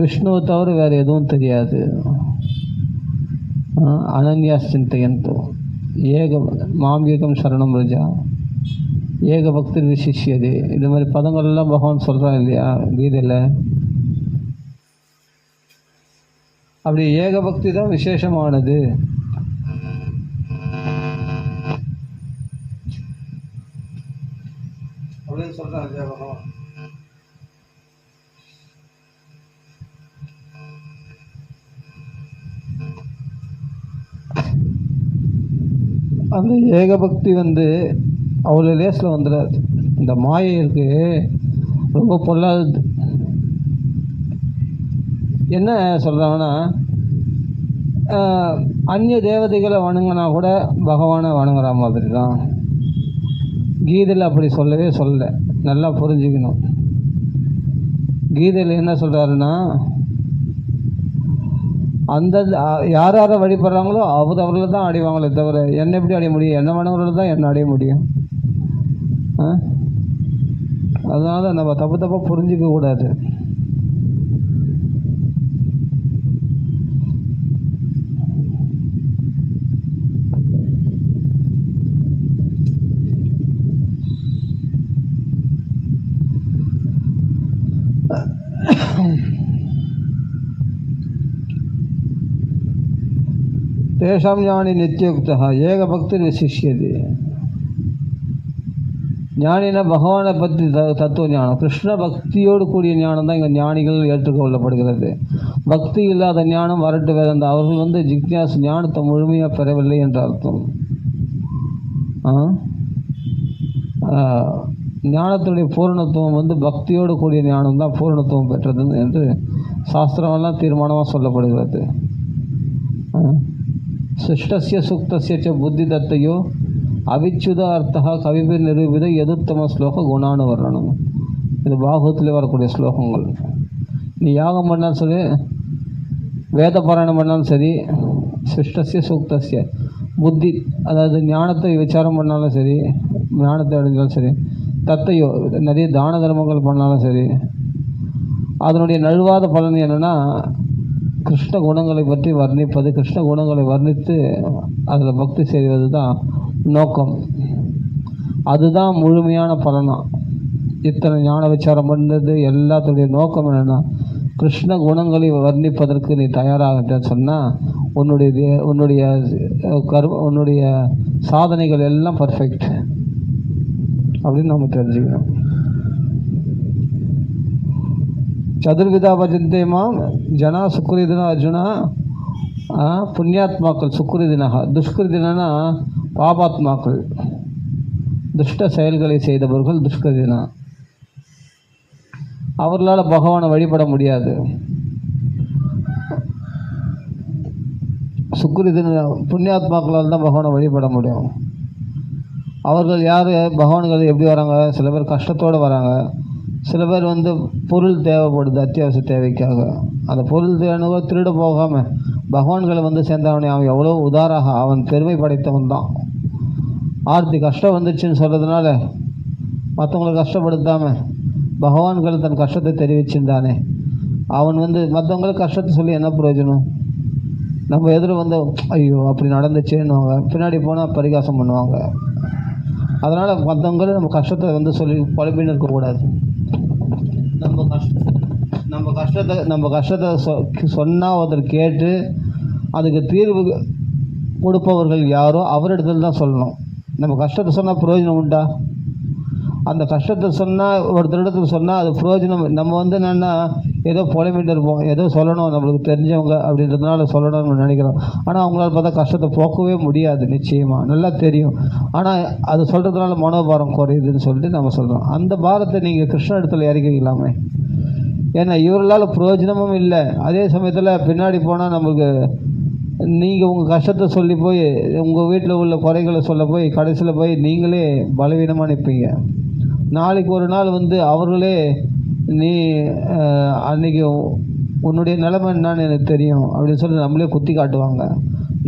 விஷ்ணுவை தவிர வேறு எதுவும் தெரியாது. அனன்யா சிந்தையந்தோ ஏக மாம் ஏகம் சரணம் ரஜா ஏக பக்தி விசிஷ்யது. இது மாதிரி பதங்கள்லாம் பகவான் சொல்கிறான் இல்லையா கீதையில். அப்படி ஏக பக்தி தான் விசேஷமானது. அப்படின்னு சொல்கிறான் இல்லையா பகவான். அந்த ஏகபக்தி அவ்வளோ லேஸில் வந்துடாது. இந்த மாயை இருக்கு ரொம்ப பொல்லாதது. என்ன சொல்கிறாங்கன்னா, அந்நிய தேவதைகளை வணங்கினா கூட பகவானை வணங்குற மாதிரி தான். கீதையில் அப்படி சொல்லவே சொல்லலை, நல்லா புரிஞ்சுக்கணும். கீதையில் என்ன சொல்கிறாருன்னா, அந்த யார் யாரை வழிபடுறாங்களோ அவர்களை தான் அடைவாங்களே தவிர என்ன எப்படி அடைய முடியும்? என்ன வணங்குறது தான் என்ன அடைய முடியும்? அதனால் நம்ம தப்பாக புரிஞ்சிக்க கூடாது. தேஷாம் ஞானி நித்தியுக்தா ஏக பக்தி விசிஷ்யது. ஞானினா பகவானை பற்றி தத்துவ ஞானம், கிருஷ்ண பக்தியோடு கூடிய ஞானம் தான் இங்கே ஞானிகள் ஏற்றுக்கொள்ளப்படுகிறது. பக்தி இல்லாத ஞானம் வரட்டு வேறு. அவர்கள் ஜிக்ஞாஸ் ஞானத்தை முழுமையாக பெறவில்லை என்ற அர்த்தம். ஞானத்துடைய பூரணத்துவம் பக்தியோடு கூடிய ஞானம் தான் பூரணத்துவம் பெற்றது என்று சாஸ்திரமெல்லாம் தீர்மானமாக சொல்லப்படுகிறது. சிஷ்டஸ்ய சுக்தஸ்ய ச புத்தி தத்தையோ அவிச்சுத அர்த்தா கவிபிர் நிரூபித எதுத்தம ஸ்லோக குணானுவர்ணனம். இது பாகவத்தில் வரக்கூடிய ஸ்லோகங்கள். நீ யாகம் பண்ணாலும் சரி, வேத பாராயணம் பண்ணாலும் சரி, சிஷ்டஸ்ய சுக்தஸ்ய புத்தி, அதாவது ஞானத்தை விசாரம் பண்ணாலும் சரி, ஞானத்தை அடைஞ்சாலும் சரி, தத்தையோ நிறைய தான தர்மங்கள் பண்ணாலும் சரி, அதனுடைய நழுவாத பலன் என்னென்னா கிருஷ்ண குணங்களை பற்றி வர்ணிப்பது. கிருஷ்ண குணங்களை வர்ணித்து அதில் பக்தி செய்வது தான் நோக்கம். அதுதான் முழுமையான பலனாக. இத்தனை ஞான விசாரம் பண்ணது எல்லாத்துடைய நோக்கம் என்னென்னா, கிருஷ்ண குணங்களை வர்ணிப்பதற்கு நீ தயாராகிட்டேன்னு சொன்னால் உன்னுடைய சாதனைகள் எல்லாம் பர்ஃபெக்ட் அப்படின்னு நம்ம தெரிஞ்சுக்கணும். சதுர்விதா பஜந்தேமாம் ஜனா சுக்ரிதினா அர்ஜுனா புண்ணியாத்மாக்கள் சுக்ரிதினகா, துஷ்கிருதினா பாபாத்மாக்கள், துஷ்ட செயல்களை செய்தவர்கள் துஷ்கிருதினா. அவர்களால் பகவானை வழிபட முடியாது. சுக்ரிதின புண்ணியாத்மாக்களால் தான் பகவானை வழிபட முடியும். அவர்கள் யார்? பகவான்கள் எப்படி வராங்க? சில பேர் கஷ்டத்தோடு வராங்க, சில பேர் பொருள் தேவைப்படுது அத்தியாவசிய தேவைக்காக. அந்த பொருள் தேவை திருட போகாமல் பகவான்களை சேர்ந்தவனே அவன் எவ்வளோ உதாராக, அவன் பெருமை படைத்தவன் தான். ஆர்த்தி கஷ்டம் வந்துச்சுன்னு சொல்கிறதுனால மற்றவங்களை கஷ்டப்படுத்தாமல் பகவான்கள் தன் கஷ்டத்தை தெரிவிச்சிருந்தானே, அவன் மற்றவங்களுக்கு கஷ்டத்தை சொல்லி என்ன பிரயோஜனம்? நம்ம எதிர ஐயோ அப்படி நடந்துச்சேன்னுவாங்க, பின்னாடி போனால் பரிகாசம் பண்ணுவாங்க. அதனால் மற்றவங்களும் நம்ம கஷ்டத்தை சொல்லி குழப்பின்னு இருக்கக்கூடாது. நம்ம கஷ்டத்தை சொன்னால் ஒருத்தர் கேட்டு அதுக்கு தீர்வு கொடுப்பவர்கள் யாரோ அவரிடத்துல தான் சொல்லணும். நம்ம கஷ்டத்தை சொன்னால் பிரயோஜனம் உண்டா? அந்த கஷ்டத்தை சொன்னால் ஒருத்தரிடத்துல சொன்னால் அது பிரயோஜனம். நம்ம என்னென்னா ஏதோ புலம்பிட்டு இருப்போம், ஏதோ சொல்லணும் நம்மளுக்கு தெரிஞ்சவங்க அப்படின்றதுனால சொல்லணும்னு நினைக்கிறோம். ஆனால் அவங்களால பார்த்தா கஷ்டத்தை போக்கவே முடியாது, நிச்சயமாக நல்லா தெரியும். ஆனால் அது சொல்கிறதுனால மனோபாரம் குறையுதுன்னு சொல்லிட்டு நம்ம சொல்கிறோம். அந்த பாரத்தை நீங்கள் கிருஷ்ண இடத்துல இறக்கிக்கலாமே. ஏன்னா இவர்களால் பிரயோஜனமும் இல்லை, அதே சமயத்தில் பின்னாடி போனால் நம்மளுக்கு நீங்கள் உங்கள் கஷ்டத்தை சொல்லி போய் உங்கள் வீட்டில் உள்ள குறைகளை சொல்ல போய் கடைசியில் போய் நீங்களே பலவீனமாக நிற்பீங்க. நாளைக்கு ஒரு நாள் அவர்களே நீ அன்றைக்கி உன்னுடைய நிலைமை என்னான்னு எனக்கு தெரியும் அப்படின்னு சொல்லி நம்மளே குத்தி காட்டுவாங்க.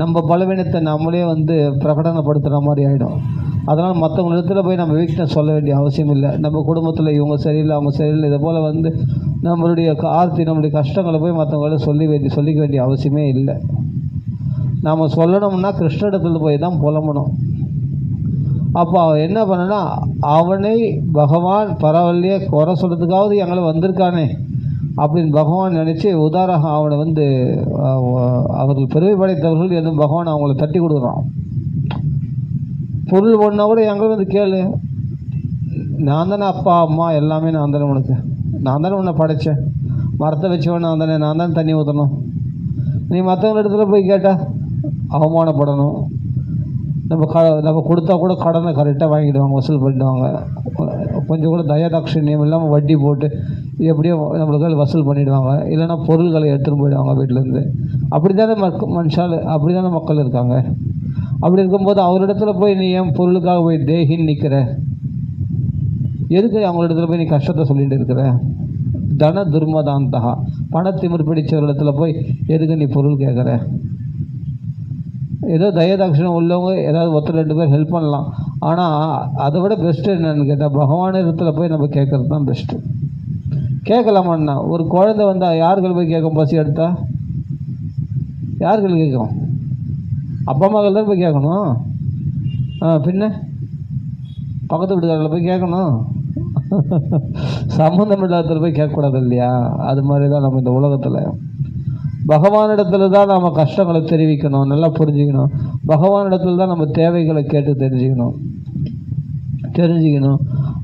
நம்ம பலவீனத்தை நம்மளே பிரகடனப்படுத்துகிற மாதிரி ஆகிடும். அதனால் மற்றவங்க இடத்துல போய் நம்ம வீக்னஸ் சொல்ல வேண்டிய அவசியம் இல்லை. நம்ம குடும்பத்தில் இவங்க சரியில்லை அவங்க சரியில்லை இதை போல் நம்மளுடைய ஆர்த்தி, நம்மளுடைய கஷ்டங்களை போய் மற்றவங்கள சொல்லிக்க வேண்டிய அவசியமே இல்லை. நாம் சொல்லணும்னா கிருஷ்ணனிடத்தில் போய் தான் புலம்பணும். அப்போ அவன் என்ன பண்ணனா, அவனை பகவான் பரவாயில்லையே, குறை சொல்கிறதுக்காவது எங்களை வந்திருக்கானே அப்படின்னு பகவான் நினச்சி உதாரணம் அவனை அவர்கள் பெருமை படைத்தவர்கள் எதுவும் பகவான் அவங்கள தட்டி கொடுக்குறான். பொருள் ஒன்றா கூட எங்களை கேளு, நான் தானே அப்பா அம்மா எல்லாமே, நான் தானே உனக்கு, நான் தானே உன்னை படைத்தேன், மரத்தை வச்சவன் நான் தானே தண்ணி ஊற்றணும். நீ மற்றவங்க இடத்துல போய் கேட்டால் அவமானப்படணும். நம்ம கொடுத்தா கூட கடனை கரெக்டாக வாங்கிடுவாங்க, வசூல் பண்ணிடுவாங்க. கொஞ்சம் கூட தயதாட்சண்யம் இல்லாமல் வட்டி போட்டு எப்படியோ நம்மளுக்கு வசூல் பண்ணிவிடுவாங்க. இல்லைன்னா பொருள்களை எடுத்துகிட்டு போயிடுவாங்க வீட்டிலேருந்து. அப்படி தானே அப்படி தானே மக்கள் இருக்காங்க. அப்படி இருக்கும்போது அவரிடத்துல போய் நீ ஏன் பொருளுக்காக போய் தேகின்னு நிற்கிற? எதுக்கு அவங்களிடத்துல போய் நீ கஷ்டத்தை சொல்லிட்டு இருக்கிற? தன துர்மதாந்தகா, பணத்திமிர் பிடிச்சவரிடத்துல போய் எதுக்கு நீ பொருள் கேட்குற? ஏதோ தயதாட்சணம் உள்ளவங்க ஏதாவது ஒருத்தர் 2 பேர் ஹெல்ப் பண்ணலாம். ஆனால் அதை விட பெஸ்ட்டு என்னென்னு கேட்டால் பகவான் இடத்துல போய் நம்ம கேட்குறது தான் பெஸ்ட்டு. கேட்கலாமாண்ணா? ஒரு குழந்தை வந்தால் யார்கள் போய் கேட்கும்? பசி எடுத்தா யார்கள் கேட்கும்? அப்பா அம்மாக்கள் தான் போய் கேட்கணும். பின்ன பக்கத்து வீட்டுக்காரில் போய் கேட்கணும். சம்மந்தம் இல்லாத போய் கேட்கக்கூடாது இல்லையா? அது மாதிரி தான் நம்ம இந்த உலகத்தில் பகவானிடத்துல தான் நம்ம கஷ்டங்களை தெரிவிக்கணும், நல்லா புரிஞ்சுக்கணும். பகவானிடத்துல தான் நம்ம தேவைகளை கேட்டு தெரிஞ்சுக்கணும்.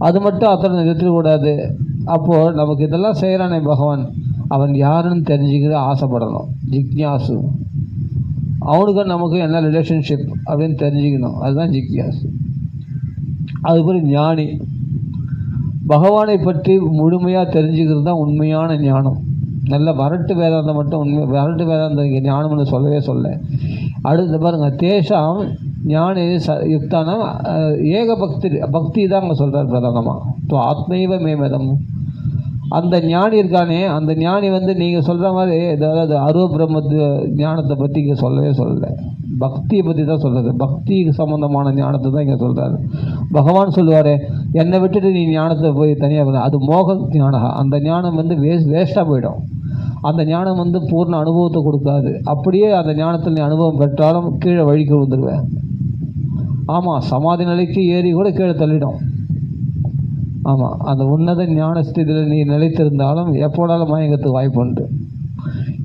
அது மட்டும் அத்தனை நிறுத்தக்கூடாது. அப்போது நமக்கு இதெல்லாம் செய்கிறானே பகவான், அவன் யாருன்னு தெரிஞ்சுக்கிற ஆசைப்படணும். ஜிக்ஞாசு, அவனுக்கு நமக்கு என்ன ரிலேஷன்ஷிப் அப்படின்னு தெரிஞ்சுக்கணும். அதுதான் ஜிக்ஞாசு. அதுபோல் ஞானி, பகவானை பற்றி முழுமையாக தெரிஞ்சுக்கிறது தான் உண்மையான ஞானம். நல்ல வரட்டு வேதாந்தம் மட்டும் வரட்டு வேதாந்தம் இங்கே ஞானம்னு சொல்லவே அடுத்து பாருங்கள், தேஷாம் ஞானி யுக்தான ஏக பக்தி தான் அங்கே சொல்கிறார் பிரதானமாக. இப்போ ஆத்மைவ மேமதம், அந்த ஞானி இருக்கானே, அந்த ஞானி நீங்கள் சொல்கிற மாதிரி ஏதாவது அருவ பிரம்ம ஞானத்தை பற்றி இங்கே சொல்லலை, பக்தியை பற்றி தான் சொல்கிறது. பக்தி சம்பந்தமான ஞானத்தை தான் இங்கே சொல்கிறாரு. பகவான் சொல்லுவார், என்னை விட்டுட்டு நீ ஞானத்தை போய் தனியாக, அது மோக ஞானம். அந்த ஞானம் வேஸ்ட்டாக போயிடும். அந்த ஞானம் பூர்ண அனுபவத்தை கொடுக்காது. அப்படியே அந்த ஞானத்தில் நீ அனுபவம் பெற்றாலும் கீழே வழிக்கு விழுந்துருவேன். ஆமாம், சமாதி நிலைக்கு ஏறி கூட கீழே தள்ளிடும். ஆமாம், அந்த உன்னத ஞான ஸ்திதியில் நீ நிலைத்திருந்தாலும் எப்போனாலும் மயங்கத்துக்கு வாய்ப்பு உண்டு.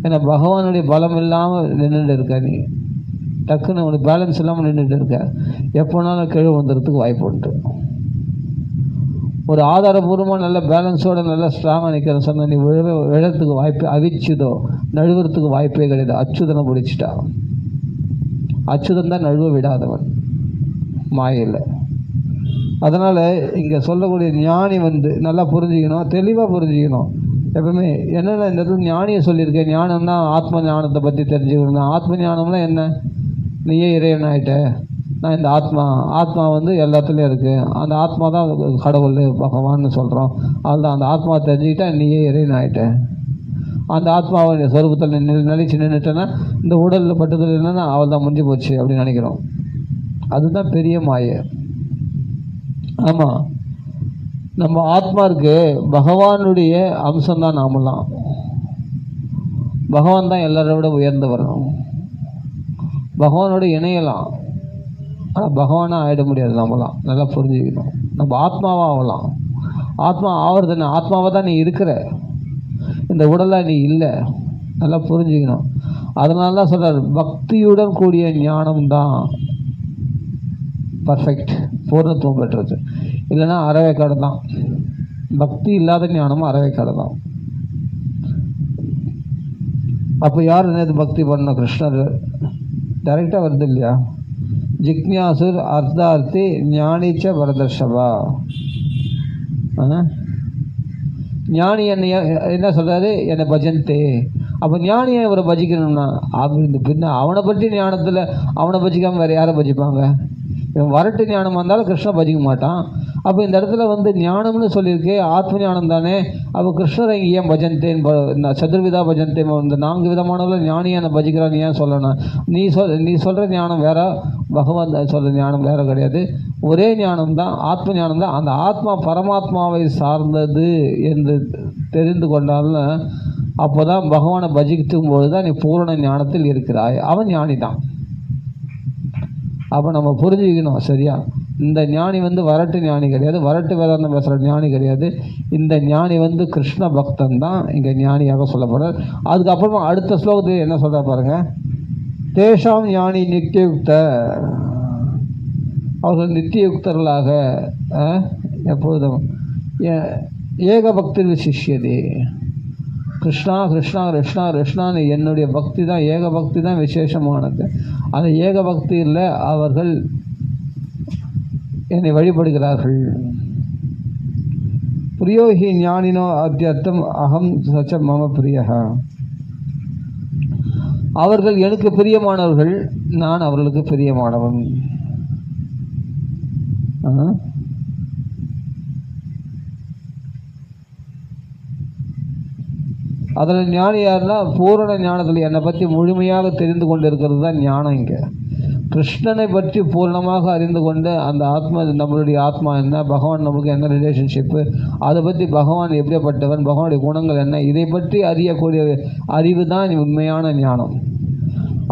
ஏன்னா பகவானுடைய பலம் இல்லாமல் நின்றுட்டு இருக்க, நீ டக்குன்னு உனக்கு பேலன்ஸ் இல்லாமல் நின்றுட்டு இருக்க, எப்போனாலும் கீழே வந்துடுறதுக்கு வாய்ப்பு உண்டு. ஒரு ஆதாரபூர்வமாக நல்ல பேலன்ஸோடு நல்லா ஸ்ட்ராங்காக நிற்கிறேன்னு சொன்னால் நீ விழறதுக்கு வாய்ப்பு, அவிச்சுதோ நழுவுறதுக்கு வாய்ப்பே கிடையாது. அச்சுதனை பிடிச்சிட்டா, அச்சுதன் தான் நழுவ விடாதவன் மாயில். அதனால் இங்கே சொல்லக்கூடிய ஞானி நல்லா புரிஞ்சுக்கணும், தெளிவாக புரிஞ்சுக்கணும். எப்பவுமே என்னென்ன இந்த இடத்துல ஞானியை சொல்லியிருக்கேன். ஞானம்னா ஆத்ம ஞானத்தை பற்றி தெரிஞ்சுக்கணும். ஆத்ம ஞானம்னா என்ன? நீயே இறைவன் ஆகிட்ட, நான் இந்த ஆத்மா எல்லாத்துலேயும் இருக்குது, அந்த ஆத்மா தான் கடவுள் பகவான்னு சொல்கிறோம். அதுதான் அந்த ஆத்மா தெரிஞ்சுக்கிட்டா நீயே இறைவன் ஆகிட்டேன். அந்த ஆத்மாவை சொரூபத்தில் நிலைச்சு நின்றுட்டேன்னா இந்த உடலில் பட்டதில் என்னன்னா அவள் தான் முடிஞ்சு போச்சு அப்படின்னு நினைக்கிறோம். அதுதான் பெரிய மாயை. ஆமாம், நம்ம ஆத்மாவுக்கு பகவானுடைய அம்சம்தான். நாமெல்லாம் பகவான் தான் எல்லாரை விட உயர்ந்தவர். பகவானோட இணையலாம், ஆனால் பகவானாக ஆகிட முடியாது. நம்மளாம் நல்லா புரிஞ்சுக்கணும். நம்ம ஆத்மாவாக ஆகலாம். ஆத்மா ஆவறது ஆத்மாவாக தான் நீ இருக்கிற, இந்த உடலாக நீ இல்லை. நல்லா புரிஞ்சுக்கணும். அதனால தான் சொல்கிறார், பக்தியுடன் கூடிய ஞானம் தான் பர்ஃபெக்ட், பூர்ணத்துவம் பெற்றது. இல்லைன்னா அறவேக்காடு தான். பக்தி இல்லாத ஞானமும் அறவேக்காடு தான். அப்போ யார் நேற்று பக்தி பண்ணணும்? கிருஷ்ணர் டைரெக்டாக வருது இல்லையா? ஜிக்ஞாசுர் அர்த்தார்த்தி ஞானிச்ச வரதர்ஷபா. ஞானி என்ன சொல்கிறாரு? என்னை பஜந்தே. அப்போ ஞானியை இவரை பஜிக்கணும்னா அப்படி பின்ன அவனை பற்றி ஞானத்தில் அவனை பஜிக்காமல் வேறு யாரை பஜிப்பாங்க? இவன் வரட்டு ஞானமாக இருந்தாலும் கிருஷ்ணன் பஜிக்க மாட்டான். அப்போ இந்த இடத்துல வந்து ஞானம்னு சொல்லியிருக்கே, ஆத்ம ஞானம் தானே. அப்போ கிருஷ்ணரை ஏன் பஜந்தேன், சதுர்விதா பஜந்தே, இந்த 4 விதமானவர்கள் ஞானியான பஜிக்கிறான்னு ஏன் சொல்லணும்? நீ சொல்கிற ஞானம் வேற, பகவான் சொல்கிற ஞானம் வேற கிடையாது. ஒரே ஞானம் தான், ஆத்ம ஞானம் தான். அந்த ஆத்மா பரமாத்மாவை சார்ந்தது என்று தெரிந்து கொண்டாலும் அப்போ தான் பகவானை பஜிக்கும் பொழுது தான் நீ பூரண ஞானத்தில் இருக்கிறாய். அவன் ஞானி தான். அப்போ நம்ம புரிஞ்சுக்கணும் சரியா. இந்த ஞானி வந்து வரட்டு ஞானி கிடையாது, வரட்டு வேதாந்தம் பேசுகிற ஞானி கிடையாது. இந்த ஞானி வந்து கிருஷ்ண பக்தன் தான் இங்கே ஞானியாக சொல்லப்படுறார். அதுக்கப்புறமா அடுத்த ஸ்லோகத்தில் என்ன சொல்கிற பாருங்க, தேஷாம் ஞானி நித்தியுக்த, அவர்கள் நித்தியுக்தர்களாக எப்பொழுதும் ஏக பக்தி விசிஷ்யதே. கிருஷ்ணா கிருஷ்ணா கிருஷ்ணா கிருஷ்ணான்னு என்னுடைய பக்தி தான், ஏக பக்தி தான் விசேஷமானது. அந்த ஏக பக்தியில் அவர்கள் என்னை வழிபடுகிறார்கள். பிரியோஹி ஞானினோ அத்தியர்த்தம் அகம் சச்ச மம பிரியஹா. அவர்கள் எனக்கு பிரியமானவர்கள், நான் அவர்களுக்கு பிரியமானவன். அதில் ஞானி யாருன்னா பூரண ஞானத்தில் என்னை பற்றி முழுமையாக தெரிந்து கொண்டு இருக்கிறது தான் ஞானம். இங்கே கிருஷ்ணனை பற்றி பூர்ணமாக அறிந்து கொண்டு அந்த ஆத்மா, நம்மளுடைய ஆத்மா என்ன, பகவான் நம்மளுக்கு என்ன ரிலேஷன்ஷிப்பு, அதை பற்றி பகவான் எப்படிப்பட்டவன், பகவானுடைய குணங்கள் என்ன, இதை பற்றி அறியக்கூடிய அறிவு தான் உண்மையான ஞானம்.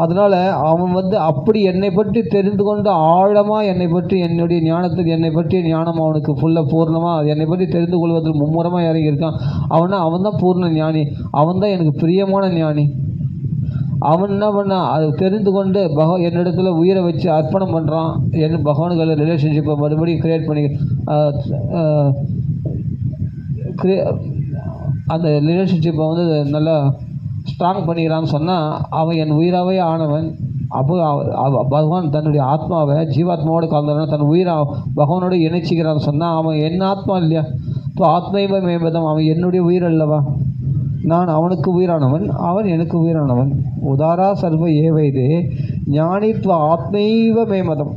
அதனால் அவன் வந்து அப்படி என்னை பற்றி தெரிந்து கொண்டு ஆழமாக என்னை பற்றி, என்னுடைய ஞானத்தில் என்னை பற்றிய ஞானம் அவனுக்கு ஃபுல்லாக பூர்ணமாக என்னை பற்றி தெரிந்து கொள்வதில் மும்முரமாக இறங்கியிருக்கான். அவன் தான் பூர்ண ஞானி, அவன் தான் எனக்கு பிரியமான ஞானி. அவன் என்ன பண்ணான், அதை தெரிந்து கொண்டு என்னிடத்துல உயிரை வச்சு அர்ப்பணம் பண்ணுறான். பகவானுக்கு ரிலேஷன்ஷிப்பை மறுபடியும் கிரியேட் பண்ணி அந்த ரிலேஷன்ஷிப்பை வந்து நல்லா ஸ்ட்ராங் பண்ணிக்கிறான்னு சொன்னால் அவன் என் உயிராகவே ஆனவன். அப்போ பகவான் தன்னுடைய ஆத்மாவை ஜீவாத்மாவோடு கலந்தவன் தன் உயிரை பகவானோடு இணைச்சிக்கிறான்னு சொன்னால் அவன் என் ஆத்மா இல்லையா. இப்போ ஆத்மைவ மேம்பதம், அவன் என்னுடைய உயிர் அல்லவா. நான் அவனுக்கு உயிரானவன், அவன் எனக்கு உயிரானவன். உதாரா சர்வ ஏவைதே ஞானித்வ ஆத்மைவ மேமதம்.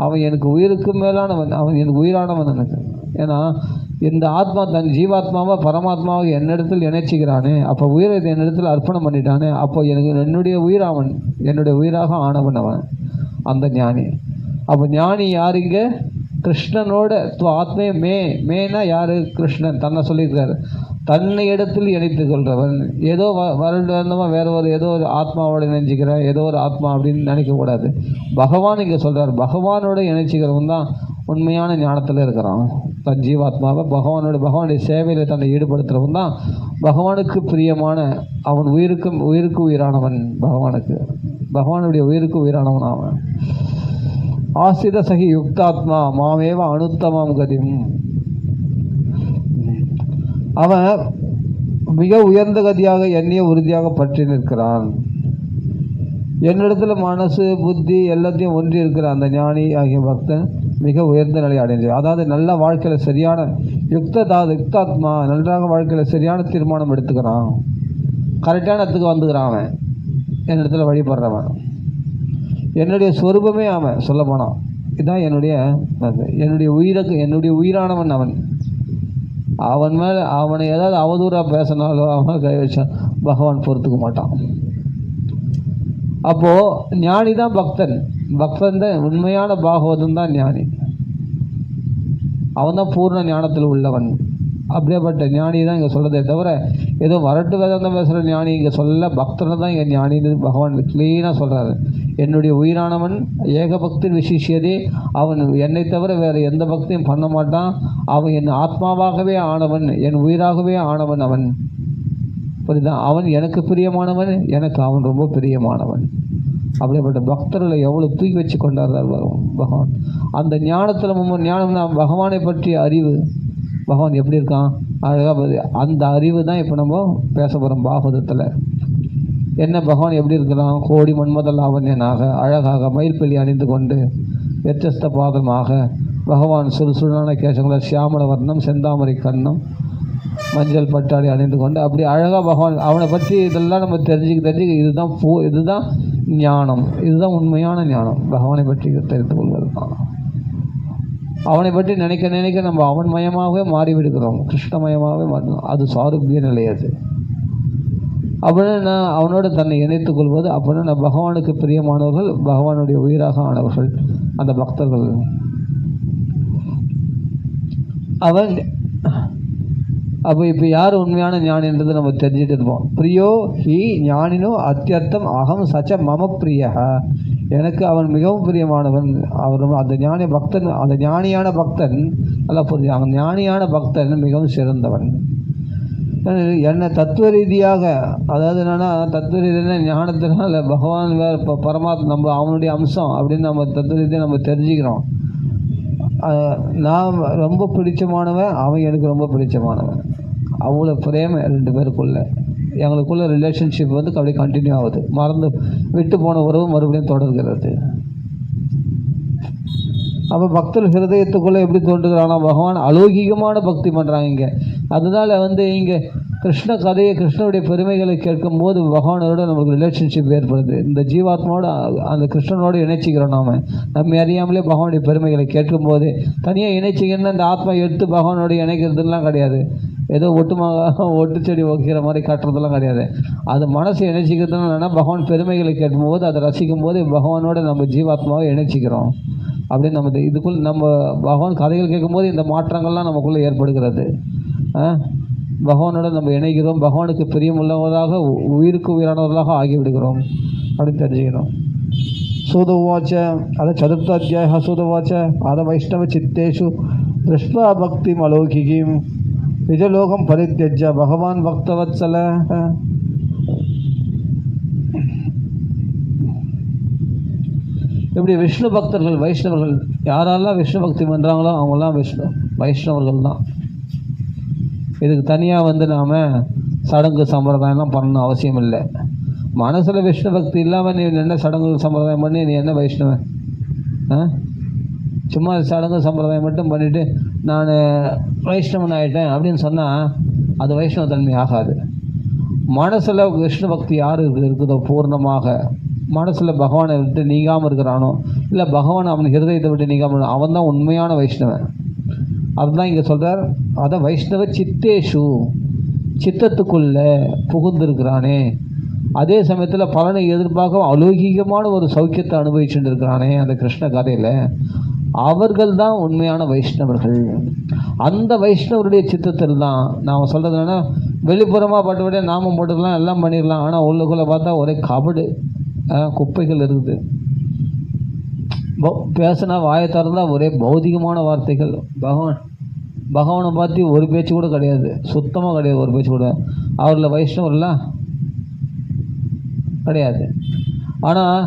அவன் எனக்கு உயிருக்கு மேலானவன், அவன் எனக்கு உயிரானவன் எனக்கு. ஏன்னா இந்த ஆத்மா தன் ஜீவாத்மாவை பரமாத்மாவை என்னிடத்தில் இணைச்சிக்கிறானே, அப்போ உயிரை என்னிடத்தில் அர்ப்பணம் பண்ணிட்டானே, அப்போ எனக்கு என்னுடைய உயிர் அவன், என்னுடைய உயிராக ஆனவன் அவன், அந்த ஞானி. அப்போ ஞானி யாருங்க, கிருஷ்ணனோட ஆத்மே மேனா யார், கிருஷ்ணன் தன்னை சொல்லியிருக்காரு. தன்னை இடத்தில் இணைத்து கொள்றவன். ஏதோ வருடமாக வேற ஒரு ஏதோ ஒரு ஆத்மாவோட இணைச்சிக்கிறேன், ஏதோ ஒரு ஆத்மா அப்படின்னு நினைக்கக்கூடாது. பகவான் இங்கே சொல்கிறார், பகவானோட இணைச்சிக்கிறவன் தான் உண்மையான ஞானத்தில் இருக்கிறான். தன் ஜீவாத்மாவை பகவானுடைய சேவையில் தன்னை ஈடுபடுத்துகிறவன் தான் பகவானுக்கு பிரியமான, அவன் உயிருக்கு உயிரானவன். பகவானுடைய உயிருக்கு உயிரானவன் அவன். ஆசித சகி யுக்தாத்மா மாமேவ அனுத்தமாம் கதிம். அவன் மிக உயர்ந்த கதியாக என்னையே உறுதியாக பற்றி நிற்கிறான். என்னிடத்துல மனசு புத்தி எல்லாத்தையும் ஒன்றி இருக்கிற அந்த ஞானி ஆகிய பக்தன் மிக உயர்ந்த நிலை அடைஞ்சு, அதாவது நல்ல வாழ்க்கையில் சரியான யுக்தாத்மா நன்றாக வாழ்க்கையில் சரியான தீர்மானம் எடுத்துக்கிறான். கரெக்டான இடத்துக்கு வந்துக்கிறான். அவன் என்னிடத்துல வழிபடுறவன், என்னுடைய சொரூபமே அவன். சொல்ல போனான் இதுதான் என்னுடைய உயிரானவன் அவன். அவன் மேலே அவனை ஏதாவது அவதூறாக பேசினாலும் அவன் கை வச்சான் பகவான் பொறுத்துக்க மாட்டான். அப்போது ஞானி தான் பக்தன் தான் உண்மையான பாகவதன் தான் ஞானி. அவன் தான் பூர்ண ஞானத்தில் உள்ளவன். அப்படியேப்பட்ட ஞானி தான் இங்கே சொல்கிறதே தவிர ஏதோ வரட்டு வேதாந்தம் பேசுகிற ஞானி இங்கே சொல்ல, பக்தனை தான் இங்கே ஞானின்னு பகவான் க்ளீனாக சொல்கிறாரு. என்னுடைய உயிரானவன் ஏக பக்தி விசிஷியதே, அவன் என்னை தவிர வேறு எந்த பக்தியும் பண்ண மாட்டான். அவன் என் ஆத்மாவாகவே ஆனவன், என் உயிராகவே ஆனவன் அவன். புரியுதா? அவன் எனக்கு பிரியமானவன், எனக்கு அவன் ரொம்ப பிரியமானவன். அப்படிப்பட்ட பக்தர்களை எவ்வளோ தூக்கி வச்சு கொண்டாடுறார் பகவான். அந்த ஞானத்தில் ஞானம்னா பகவானை பற்றிய அறிவு. பகவான் எப்படி இருக்கான் அழகாக, அந்த அறிவு தான் இப்போ நம்ம பேச போகிறோம் பாகவதத்தில். என்ன பகவான் எப்படி இருக்கலாம், கோடி மன்மத லாவண்யனாக அழகாக மயில்பெலி அணிந்து கொண்டு வெற்றஸ்த பாதமாக பகவான் சுறுசுறான கேசங்கள சியாமல வர்ணம் செந்தாமரை கண்ணம் மஞ்சள் பட்டாடி அணிந்து கொண்டு அப்படி அழகாக பகவான் அவனை பற்றி இதெல்லாம் நம்ம தெரிஞ்சுக்க இதுதான் ஞானம். இதுதான் உண்மையான ஞானம், பகவானை பற்றி தெரிந்து கொள்வது தான். அவனை பற்றி நினைக்க நினைக்க நம்ம அவன் மயமாகவே மாறிவிடுகிறோம், கிருஷ்ணமயமாகவே மாறணும். அது சாருபிய நிலை. அது அப்படின்னு நான் அவனோட தன்னை இணைத்துக் கொள்வது. அப்படின்னு நான் பகவானுக்கு பிரியமானவர்கள், பகவானுடைய உயிராக ஆனவர்கள் அந்த பக்தர்கள். அவன் அப்போ இப்போ யார் உண்மையான ஞானின்றது நம்ம தெரிஞ்சுட்டு இருப்போம். பிரியோ ஹி ஞானினோ அத்தியர்த்தம் அகம் சச்ச மம பிரியா, எனக்கு அவன் மிகவும் பிரியமானவன். அவர் அந்த ஞானி பக்தன், அந்த ஞானியான பக்தன் நல்லா புரிஞ்சு, அவன் ஞானியான பக்தன் மிகவும் சிறந்தவன். என்னை தத்துவ ரீதியாக, அதாவது என்னென்னா தத்துவ ரீதியான ஞானத்தினால பகவான் வேறு இப்போ பரமாத்மா நம்ம அவனுடைய அம்சம் அப்படின்னு நம்ம தத்துவ ரீதியாக நம்ம தெரிஞ்சுக்கிறோம். நான் ரொம்ப பிடிச்சமானவன், அவன் எனக்கு ரொம்ப பிடிச்சமானவன். அவ்வளோ பிரேம ரெண்டு பேருக்குள்ள, எங்களுக்குள்ள ரிலேஷன்ஷிப் வந்து அப்படியே கண்டினியூ ஆகுது. மறந்து விட்டு போன உறவு மறுபடியும் தொடர்கிறது. அப்போ பக்தர் ஹிருதயத்துக்குள்ளே எப்படி தோன்றுகிறானா பகவான் அலௌகிகமான பக்தி பண்ணுறாங்க இங்கே. அதனால வந்து இங்கே கிருஷ்ண கதையை, கிருஷ்ணனுடைய பெருமைகளை கேட்கும்போது பகவானோட நமக்கு ரிலேஷன்ஷிப் ஏற்படுது. இந்த ஜீவாத்மாவோட அந்த கிருஷ்ணனோடு இணைச்சிக்கிறோம். நம்ம அறியாமலே பகவானுடைய பெருமைகளை கேட்கும்போது தனியாக இணைச்சிங்கன்னா அந்த ஆத்மா எடுத்து பகவானோட இணைக்கிறதுலாம் கிடையாது. ஏதோ ஒட்டு செடி வைக்கிற மாதிரி காட்டுறதெல்லாம் கிடையாது. அது மனசை இணைச்சிக்கிறதுனா பகவான் பெருமைகளை கேட்கும்போது அதை ரசிக்கும் போது பகவானோட நம்ம ஜீவாத்மாவை இணைச்சிக்கிறோம். அப்படின்னு நம்ம இதுக்குள்ள நம்ம பகவான் கதைகள் கேட்கும்போது இந்த மாற்றங்கள்லாம் நமக்குள்ளே ஏற்படுகிறது. பகவானோட நம்ம இணைகிறோம், பகவானுக்கு பிரியமுள்ளவராக, உயிருக்கு உயிரானவர்களாக ஆகிவிடுகிறோம் அப்படின்னு தெரிஞ்சுக்கிறோம். சூதவாச்ச அத சதுர்த்தாத்தியாய சூதவாச்ச அத வைஷ்ணவ சித்தேஷு திருஷ்வா பக்திம் அலௌகிகீம் நிஜலோகம் பரித்யஜ்ய பகவான் பக்தவத்சல. இப்படி விஷ்ணு பக்தர்கள், வைஷ்ணவர்கள், யாரெல்லாம் விஷ்ணு பக்தி பண்ணுறாங்களோ அவங்கெல்லாம் வைஷ்ணவர்கள் தான். இதுக்கு தனியாக வந்து நாம் சடங்கு சம்பிரதாயம்லாம் பண்ணணும் அவசியம் இல்லை. மனசில் விஷ்ணு பக்தி இல்லாமல் நீ என்ன சடங்கு சம்பிரதாயம் பண்ணி நீ என்ன வைஷ்ணவன்? சும்மா சடங்கு சம்பிரதாயம் மட்டும் பண்ணிவிட்டு நான் வைஷ்ணவன் ஆகிட்டேன் அப்படின்னு சொன்னால் அது வைஷ்ணவ தன்மை ஆகாது. மனசில் விஷ்ணு பக்தி யார் இருக்குதோ பூர்ணமாக, மனசில் பகவானை விட்டு நீங்காமல் இருக்கிறானோ, இல்லை பகவான் அவன் ஹிருதயத்தை விட்டு நீங்காமல், அவன் தான் உண்மையான வைஷ்ணவன். அதுதான் இங்கே சொல்கிறார். அதை வைஷ்ணவ சித்தேஷு, சித்தத்துக்குள்ளே புகுந்திருக்கிறானே, அதே சமயத்தில் பலனை எதிர்பார்க்க அலௌகிகமான ஒரு சௌக்கியத்தை அனுபவிச்சுட்டு இருக்கிறானே அந்த கிருஷ்ண கதையில், அவர்கள் தான் உண்மையான வைஷ்ணவர்கள். அந்த வைஷ்ணவருடைய சித்தத்தில் தான் நாம் சொல்கிறது என்னென்னா, வெளிப்புறமாக பட்டுவிட நாமம் போட்டுக்கலாம், எல்லாம் பண்ணிடலாம், ஆனால் உள்ளுக்குள்ளே பார்த்தா ஒரே கபடு குப்பைகள் இருக்குது. பேசினா வாயை திறந்தால் ஒரே பௌதிகமான வார்த்தைகள். பகவானை பார்த்து ஒரு பேச்சு கூட கிடையாது, சுத்தமாக கிடையாது ஒரு பேச்சு கூட. அவரில் வைஷ்ணவர்லாம் கிடையாது. ஆனால்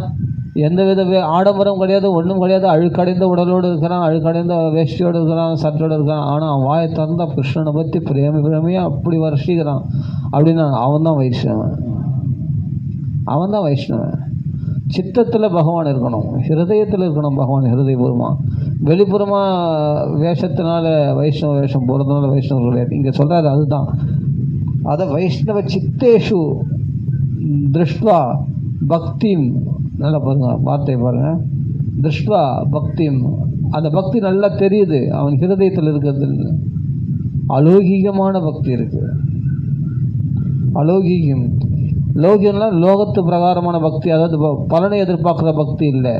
எந்த வித ஆடம்பரம் கிடையாது, ஒன்றும் கிடையாது. அழுக்கடைந்த உடலோடு இருக்கிறான், அழுக்கடைந்த வேஷ்டியோடு இருக்கிறான், சட்டோடு இருக்கிறான். ஆனால் அவன் வாயை திறந்தா கிருஷ்ணனை பற்றி பிரேமையாக அப்படி வருஷிக்கிறான். அப்படின்னா அவன் தான் வைஷ்ணவன். அவன் தான் வைஷ்ணவன். சித்தத்தில் பகவான் இருக்கணும், ஹிருதயத்தில் இருக்கணும் பகவான் ஹிருதயபூர்வமாக. வெளிப்புறமாக வேஷத்தினால வைஷ்ணவ வேஷம் போகிறதுனால வைஷ்ணவ கிடையாது. இங்கே சொல்கிறாரு அதுதான். அதை வைஷ்ணவ சித்தேஷு திருஷ்வா பக்திம், நல்லா பாருங்கள் வார்த்தை பாருங்கள், திருஷ்வா பக்திம், அந்த பக்தி நல்லா தெரியுது அவன் ஹிருதயத்தில் இருக்கிறது. அலௌகிகமான பக்தி இருக்குது. அலௌகிகம், லோகியம்லாம் லோகத்து பிரகாரமான பக்தி, அதாவது பலனை எதிர்பார்க்குற பக்தி இல்லை.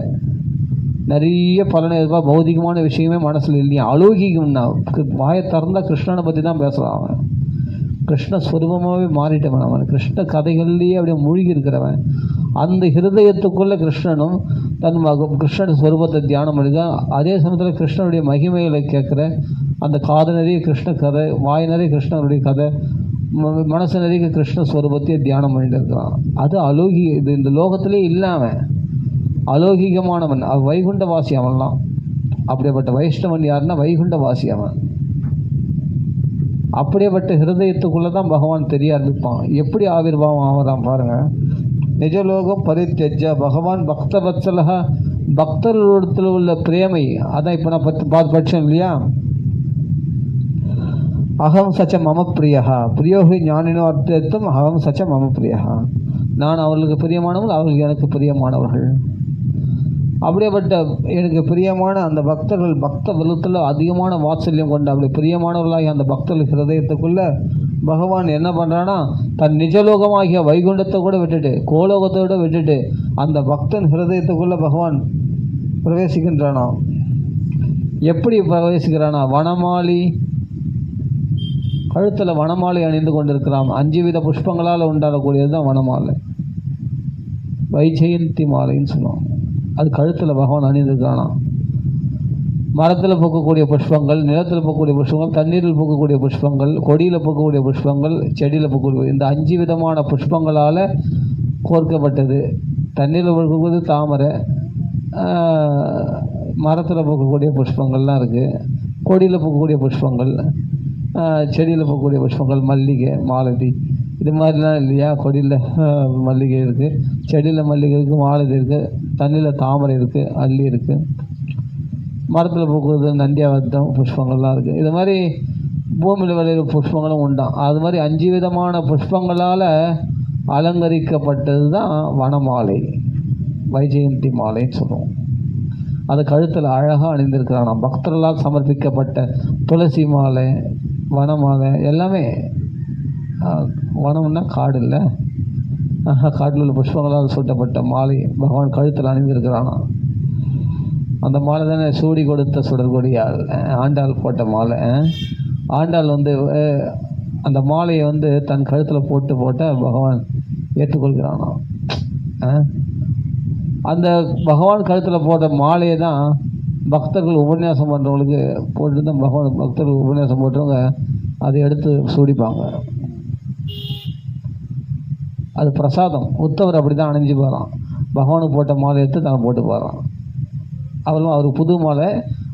நிறைய பலனை எதிர்பார்க்க பௌதிகமான விஷயமே மனசில் இல்லையா. அலௌகிகம்னா வாயை திறந்தால் கிருஷ்ணனை பற்றி தான் பேசுகிறான். அவன் கிருஷ்ண ஸ்வரூபமாகவே மாறிட்டவன். அவன் கிருஷ்ண கதைகள்லேயே அப்படியே மூழ்கி இருக்கிறவன். அந்த ஹிருதயத்துக்குள்ளே கிருஷ்ணனும் தன் கிருஷ்ணன் ஸ்வரூபத்தை தியானம் பண்ணிதான். அதே சமயத்தில் கிருஷ்ணனுடைய மகிமைகளை கேட்குற அந்த காது நிறைய கிருஷ்ண கதை, வாய் நிறைய கிருஷ்ணனுடைய கதை, மனசு நிறைய கிருஷ்ண ஸ்வரூபத்தையே தியானம் பண்ணிட்டு இருக்கிறான். அது அலௌகி, இது இந்த லோகத்திலே இல்லாமல் அலௌகிகமானவன். அவன் வைகுண்டவாசி. அவன்லாம் அப்படியேப்பட்ட வைஷ்ணவன் யாருன்னா வைகுண்டவாசி அவன். அப்படியேப்பட்ட ஹிருதயத்துக்குள்ளே தான் பகவான் தெரிய ஆரம்பிப்பான். எப்படி ஆவிர்வாவம் ஆவதான் பாருங்கள். நிஜலோகம் பரித்யஜ பகவான் பக்தவத்சலா, பக்தர்களிடத்தில் உள்ள பிரேமை. அதான் இப்போ நான் படித்தேன் இல்லையா. அகம் சச்ச மம பிரியா பிரியோகி ஞானினோ அர்த்தம் அகம் சச்ச மம பிரியா, நான் அவர்களுக்கு பிரியமானவர்கள், அவர்கள் எனக்கு பிரியமானவர்கள். அப்படியேப்பட்ட எனக்கு பிரியமான அந்த பக்தர்கள் பக்த விதத்தில் அதிகமான வாத்சல்யம் கொண்ட அப்படி பிரியமானவர்களாகி அந்த பக்தர்கள் ஹிருதயத்துக்குள்ளே பகவான் என்ன பண்ணுறான்னா தன் நிஜலோகமாகிய வைகுண்டத்தை கூட விட்டுட்டு கோலோகத்தை விட விட்டுட்டு அந்த பக்தன் ஹிருதயத்துக்குள்ளே பகவான் பிரவேசிக்கின்றானா. எப்படி பிரவேசிக்கிறானா? வனமாலி, கழுத்தில் வனமாலை அணிந்து கொண்டிருக்கிறான். 5 வித புஷ்பங்களால் உண்டாகக்கூடியது தான் வனமாலை, வைஜெயந்தி மாலைன்னு சொல்லுவாங்க. அது கழுத்தில் பகவான் அணிந்திருக்கிறானா. மரத்தில் பூக்கக்கூடிய புஷ்பங்கள், நிலத்தில் பூக்கக்கூடிய புஷ்பங்கள், தண்ணீரில் பூக்கக்கூடிய புஷ்பங்கள், கொடியில் பூக்கக்கூடிய புஷ்பங்கள், செடியில் பூக்கக்கூடிய இந்த 5 விதமான புஷ்பங்களால் கோர்க்கப்பட்டது. தண்ணீரில் பூக்கக்கூடிய தாமரை, மரத்தில் பூக்கக்கூடிய புஷ்பங்கள்லாம் இருக்குது, கொடியில் பூக்கக்கூடிய புஷ்பங்கள், செடியில் பூக்கக்கூடிய புஷ்பங்கள், மல்லிகை, மாலதி, இது மாதிரிலாம் இல்லையா. கொடியில் மல்லிகை இருக்குது, செடியில் மல்லிகை இருக்குது, மாலதி இருக்குது, தண்ணியில் தாமரை இருக்குது, அல்லி இருக்குது, மரத்தில் பூக்குறது நந்தியாவத்தம் புஷ்பங்கள்லாம் இருக்குது. இது மாதிரி பூமியில் விளையிற புஷ்பங்களும் உண்டாம். அது மாதிரி 5 விதமான புஷ்பங்களால் அலங்கரிக்கப்பட்டது தான் வனமாலை, வைஜெயந்தி மாலைன்னு சொல்லுவோம். அது கழுத்தில் அழகாக அணிந்திருக்கிறானா. பக்தர்களால் சமர்ப்பிக்கப்பட்ட துளசி மாலை, வனமாலை எல்லாமே. வனம்னா காடு இல்லை, காட்டில் உள்ள புஷ்பங்களால் சூட்டப்பட்ட மாலை பகவான் கழுத்தில் அணிந்திருக்கிறானா. அந்த மாலை தானே சூடி கொடுத்த சுடர்கொடியால் ஆண்டாள் போட்ட மாலை. ஆண்டாள் அந்த மாலையை தன் கழுத்தில் போட்ட பகவான் ஏற்றுக்கொள்கிறானா. அந்த பகவான் கழுத்தில் போட்ட மாலையை தான் பக்தர்கள் உபன்யாசம் பண்ணுறவங்களுக்கு போட்டு தான் பகவான் பக்தர்கள் உபன்யாசம் போட்டவங்க அதை எடுத்து சூடிப்பாங்க. அது பிரசாதம். உத்தவர் அப்படி தான் அணிஞ்சு போகிறான். பகவானுக்கு போட்ட மாலை எடுத்து தான் போட்டு போகிறான். அவரும் அவருக்கு புது மாலை.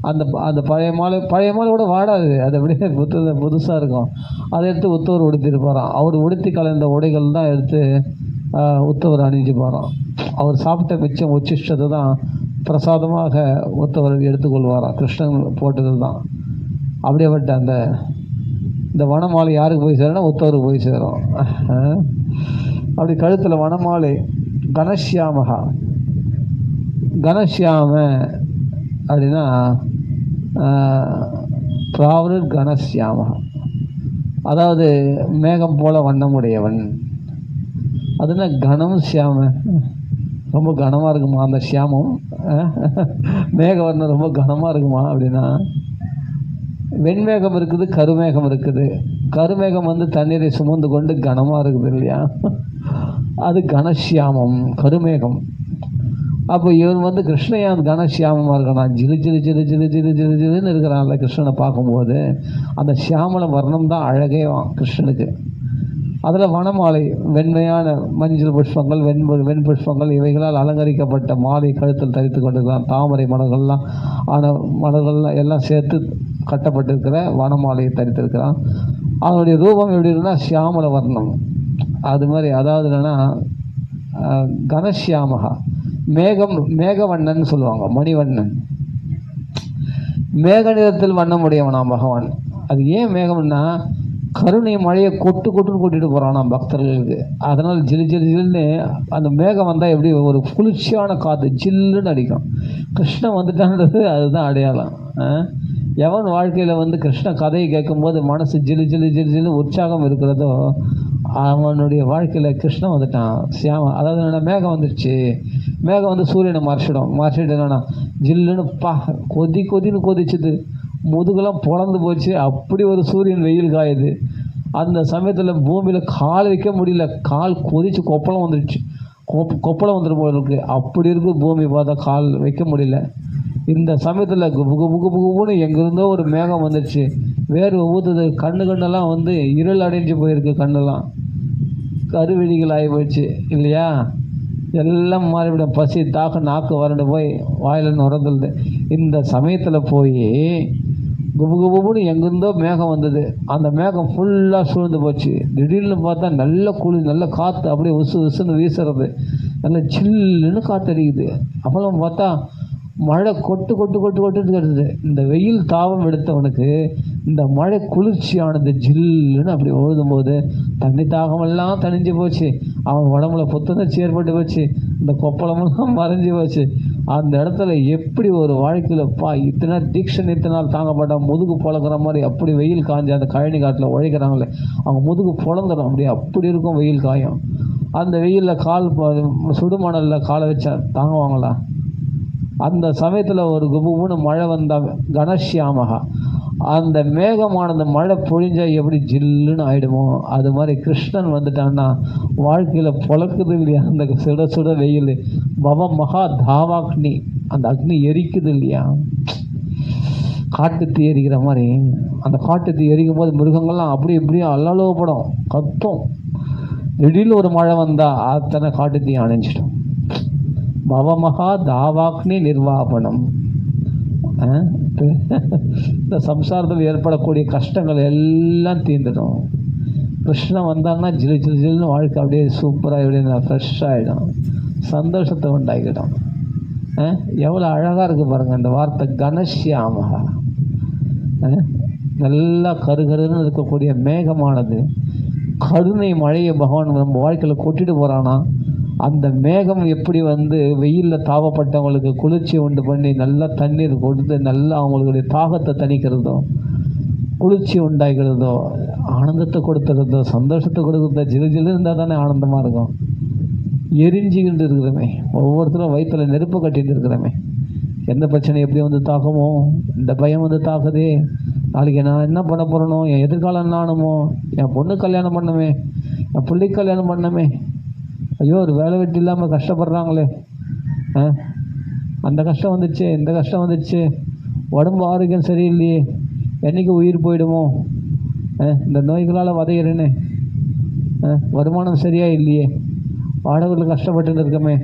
அந்த பழைய மாலை கூட வாடாது, அது அப்படியே புதுசாக இருக்கும். அதை எடுத்து உத்தவர் உடுத்திருப்பாரான். அவர் உடுத்தி கலந்த உடைகள் தான் எடுத்து உத்தவர் அணிஞ்சு போகிறான். அவர் சாப்பிட்ட மிச்சம் உச்சிஷ்டத்தை தான் பிரசாதமாக உத்தவர் எடுத்துக்கொள்வாராம். கிருஷ்ணன் போட்டது தான். அப்படியேப்பட்ட இந்த வனமாலை யாருக்கு போய் சேரணும்? உத்தவருக்கு போய் சேரும். அப்படி கழுத்தில் வனமாலை. கணஷ்யாமகா, கணஷ்யாம அப்படின்னா பிராவரர் கணஷ்யாமகா, அதாவது மேகம் போல வண்ணமுடையவன். அதுனா கணம் சியாம, ரொம்ப கனமாக இருக்குமா அந்த சியாமம். மேகவர்ணம் ரொம்ப கனமாக இருக்குமா அப்படின்னா, வெண்மேகம் இருக்குது, கருமேகம் இருக்குது. கருமேகம் தண்ணீரை சுமந்து கொண்டு கனமாக இருக்குது இல்லையா, அது கணசியாமம், கருமேகம். அப்போ இவன் கிருஷ்ணன் கணசியாமமாக இருக்கான். ஜிலு ஜிலு ஜிலு ஜிலு ஜிலு ஜிலு ஜிலுன்னு இருக்கிறான்ல கிருஷ்ணனை பார்க்கும்போது. அந்த சியாமல வர்ணம் தான் அழகேவான் கிருஷ்ணனுக்கு. அதில் வனமாலை, வெண்மையான மஞ்சள் புஷ்பங்கள், வெண் புஷ்பங்கள் இவைகளால் அலங்கரிக்கப்பட்ட மாலை கழுத்தில் தரித்து கொண்டிருக்கிறான். தாமரை மலர்கள்லாம் மலர்கள்லாம் எல்லாம் சேர்த்து கட்டப்பட்டிருக்கிற வனமாலையை தரித்திருக்கிறான். அவனுடைய ரூபம் எப்படி இருக்குன்னா சியாமல வர்ணம். அது மாதிரி, அதாவது என்னென்னா கணசியாமகா, மேகவண்ணன் சொல்லுவாங்க, மணிவண்ணன். மேக நிறத்தில் வண்ணம் உடையவனாம் பகவான். அது ஏன் மேகம்னா, கருணை மழையை கொட்டுன்னு கூட்டிகிட்டு போகிறான் பக்தர்களுக்கு. அதனால் ஜிலு ஜிலு ஜில்னு அந்த மேகம் வந்தால் எப்படி ஒரு குளிர்ச்சியான காற்று ஜில்லுன்னு அடிக்கும். கிருஷ்ணன் வந்துட்டான்றது அதுதான் அடையாளம். எவன் வாழ்க்கையில் கிருஷ்ண கதையை கேட்கும்போது மனசு ஜிலு ஜிலு ஜிலு ஜிலு உற்சாகம் இருக்கிறதோ அவனுடைய வாழ்க்கையில் கிருஷ்ணன் வந்துட்டான். அதாவது என்னென்னா, மேகம் வந்துடுச்சு. மேகம் சூரியனை மறைச்சிட்டு என்னன்னா ஜில்லுன்னு கொதின்னு கொதிச்சுது. முதுகெல்லாம் பொழந்து போச்சு. அப்படி ஒரு சூரியன் வெயில் காயுது. அந்த சமயத்தில் பூமியில் கால் வைக்க முடியல. கால் கொதிச்சு கொப்பளம் வந்துடுச்சு. கொப்பளம் வந்துடும் போல இருக்கு. அப்படி இருக்கு பூமி பார்த்தா, கால் வைக்க முடியல. இந்த சமயத்தில் புகுன்னு எங்கேருந்தோ ஒரு மேகம் வந்துடுச்சு. வேறு ஊற்றுது. கண்ணெல்லாம் இருள் அடைஞ்சு போயிருக்கு. கண்ணெல்லாம் கருவெளிகள் ஆகி போயிடுச்சு இல்லையா. எல்லாம் மாறிவிடும். பசி தாக்கம் நாக்கு வறண்டு போய் வாயில் நுறந்துடுது. இந்த சமயத்தில் போய் குபுன்னு எங்கேருந்தோ மேகம் வந்தது. அந்த மேகம் ஃபுல்லாக சூழ்ந்து போச்சு. திடீர்னு பார்த்தா நல்ல குளிர், நல்ல காற்று, அப்படியே உசுன்னு வீசுறது. நல்ல சில்லுன்னு காற்று அடிக்குது. அப்புறம் பார்த்தா மழை கொட்டுன்னு கட்டுது. இந்த வெயில் தாபம் எடுத்தவனுக்கு இந்த மழை குளிர்ச்சியானது ஜில்லுன்னு அப்படி ஓடுதும் போது தண்ணி தாகமெல்லாம் தணிஞ்சு போச்சு. அவன் உடம்புல புத்துணர்ச்சி ஏற்பட்டு போச்சு. இந்த கொப்பளமெல்லாம் மறைஞ்சி போச்சு. அந்த இடத்துல எப்படி ஒரு வாழ்க்கையிலப்பா இத்தனை தீக்ஷன் இத்தனை நாள் தாங்கப்பட்டா முதுகு பொழக்கிற மாதிரி அப்படி வெயில் காஞ்சி அந்த கழனி காட்டில் உழைக்கிறாங்களே அவங்க முதுகு பொழந்துடும் அப்படி இருக்கும் வெயில் காயம். அந்த வெயிலில் கால் சுடுமணலில் காலை வச்சா தாங்குவாங்களா? அந்த சமயத்தில் ஒரு குபுன்னு மழை வந்தால் கணஷ்யாமகா அந்த மேகமானது மழை பொழிஞ்சால் எப்படி ஜில்லுன்னு ஆகிடுமோ அது மாதிரி கிருஷ்ணன் வந்துட்டான்னா வாழ்க்கையில் பொழக்குது இல்லையா? அந்த சுட சுட வெயில் பவ மகா தாவாக்னி அந்த அக்னி எரிக்குது இல்லையா? காட்டுத்தீ எரிக்கிற மாதிரி அந்த காட்டுத்தீ எரிக்கும் போது மிருகங்கள்லாம் அப்படி இப்படியும் அல்லலோப்படும், கத்தும். திடீர்னு ஒரு மழை வந்தால் அத்தனை காட்டுத்தீ அணைஞ்சிடும். பவமகா தாவாக்னி நிர்வாபனம். இந்த சம்சாரத்தில் ஏற்படக்கூடிய கஷ்டங்கள் எல்லாம் தீர்ந்துடும். கிருஷ்ணன் வந்தாங்கன்னா ஜிலு ஜிலு ஜில்னு வாழ்க்கை அப்படியே சூப்பராக எப்படின்னா ஃப்ரெஷ் ஆகிடும், சந்தோஷத்தை உண்டாக்கிடும். எவ்வளோ அழகாக இருக்குது பாருங்கள் இந்த வார்த்தை கணஷ்யாமகா. நல்லா கருகருன்னு இருக்கக்கூடிய மேகமானது கருணை மழையை பகவான் நம்ம வாழ்க்கையில் கொட்டிட்டு போகிறானா அந்த மேகம் எப்படி வெயிலில் தாவப்பட்டவங்களுக்கு குளிர்ச்சி உண்டு பண்ணி நல்லா தண்ணீர் கொடுத்து நல்லா அவங்களுடைய தாகத்தை தணிக்கிறதோ, குளிர்ச்சி உண்டாகிறதோ, ஆனந்தத்தை கொடுத்துறதோ, சந்தோஷத்தை கொடுக்குறதோ, ஜிலு ஜிலு இருந்தால் தானே ஆனந்தமாக இருக்கும். எரிஞ்சிக்கிட்டு இருக்கிறோமே, ஒவ்வொருத்தரும் வயிற்றில் நெருப்பு கட்டிகிட்டு இருக்கிறோமே, எந்த பிரச்சனை எப்படி தாக்குமோ, இந்த பயம் தாக்குதே, நாளைக்கு நான் என்ன பண்ண போகிறனோ, என் எதிர்காலம் என்ன ஆனுமோ, என் பொண்ணு கல்யாணம் பண்ணமே, என் பிள்ளை கல்யாணம் பண்ணமே, ஐயோ ஒரு வேலை வெட்டி இல்லாமல் கஷ்டப்படுறாங்களே, அந்த கஷ்டம் வந்துச்சு, இந்த கஷ்டம் வந்துச்சு, உடம்பு ஆரோக்கியம் சரியில்லையே, என்றைக்கு உயிர் போயிடுமோ, இந்த நோய்களால் வதைகிறேனே, வருமானம் சரியாக இல்லையே, வாடகை வீட்டில் கஷ்டப்பட்டு இருக்கமே,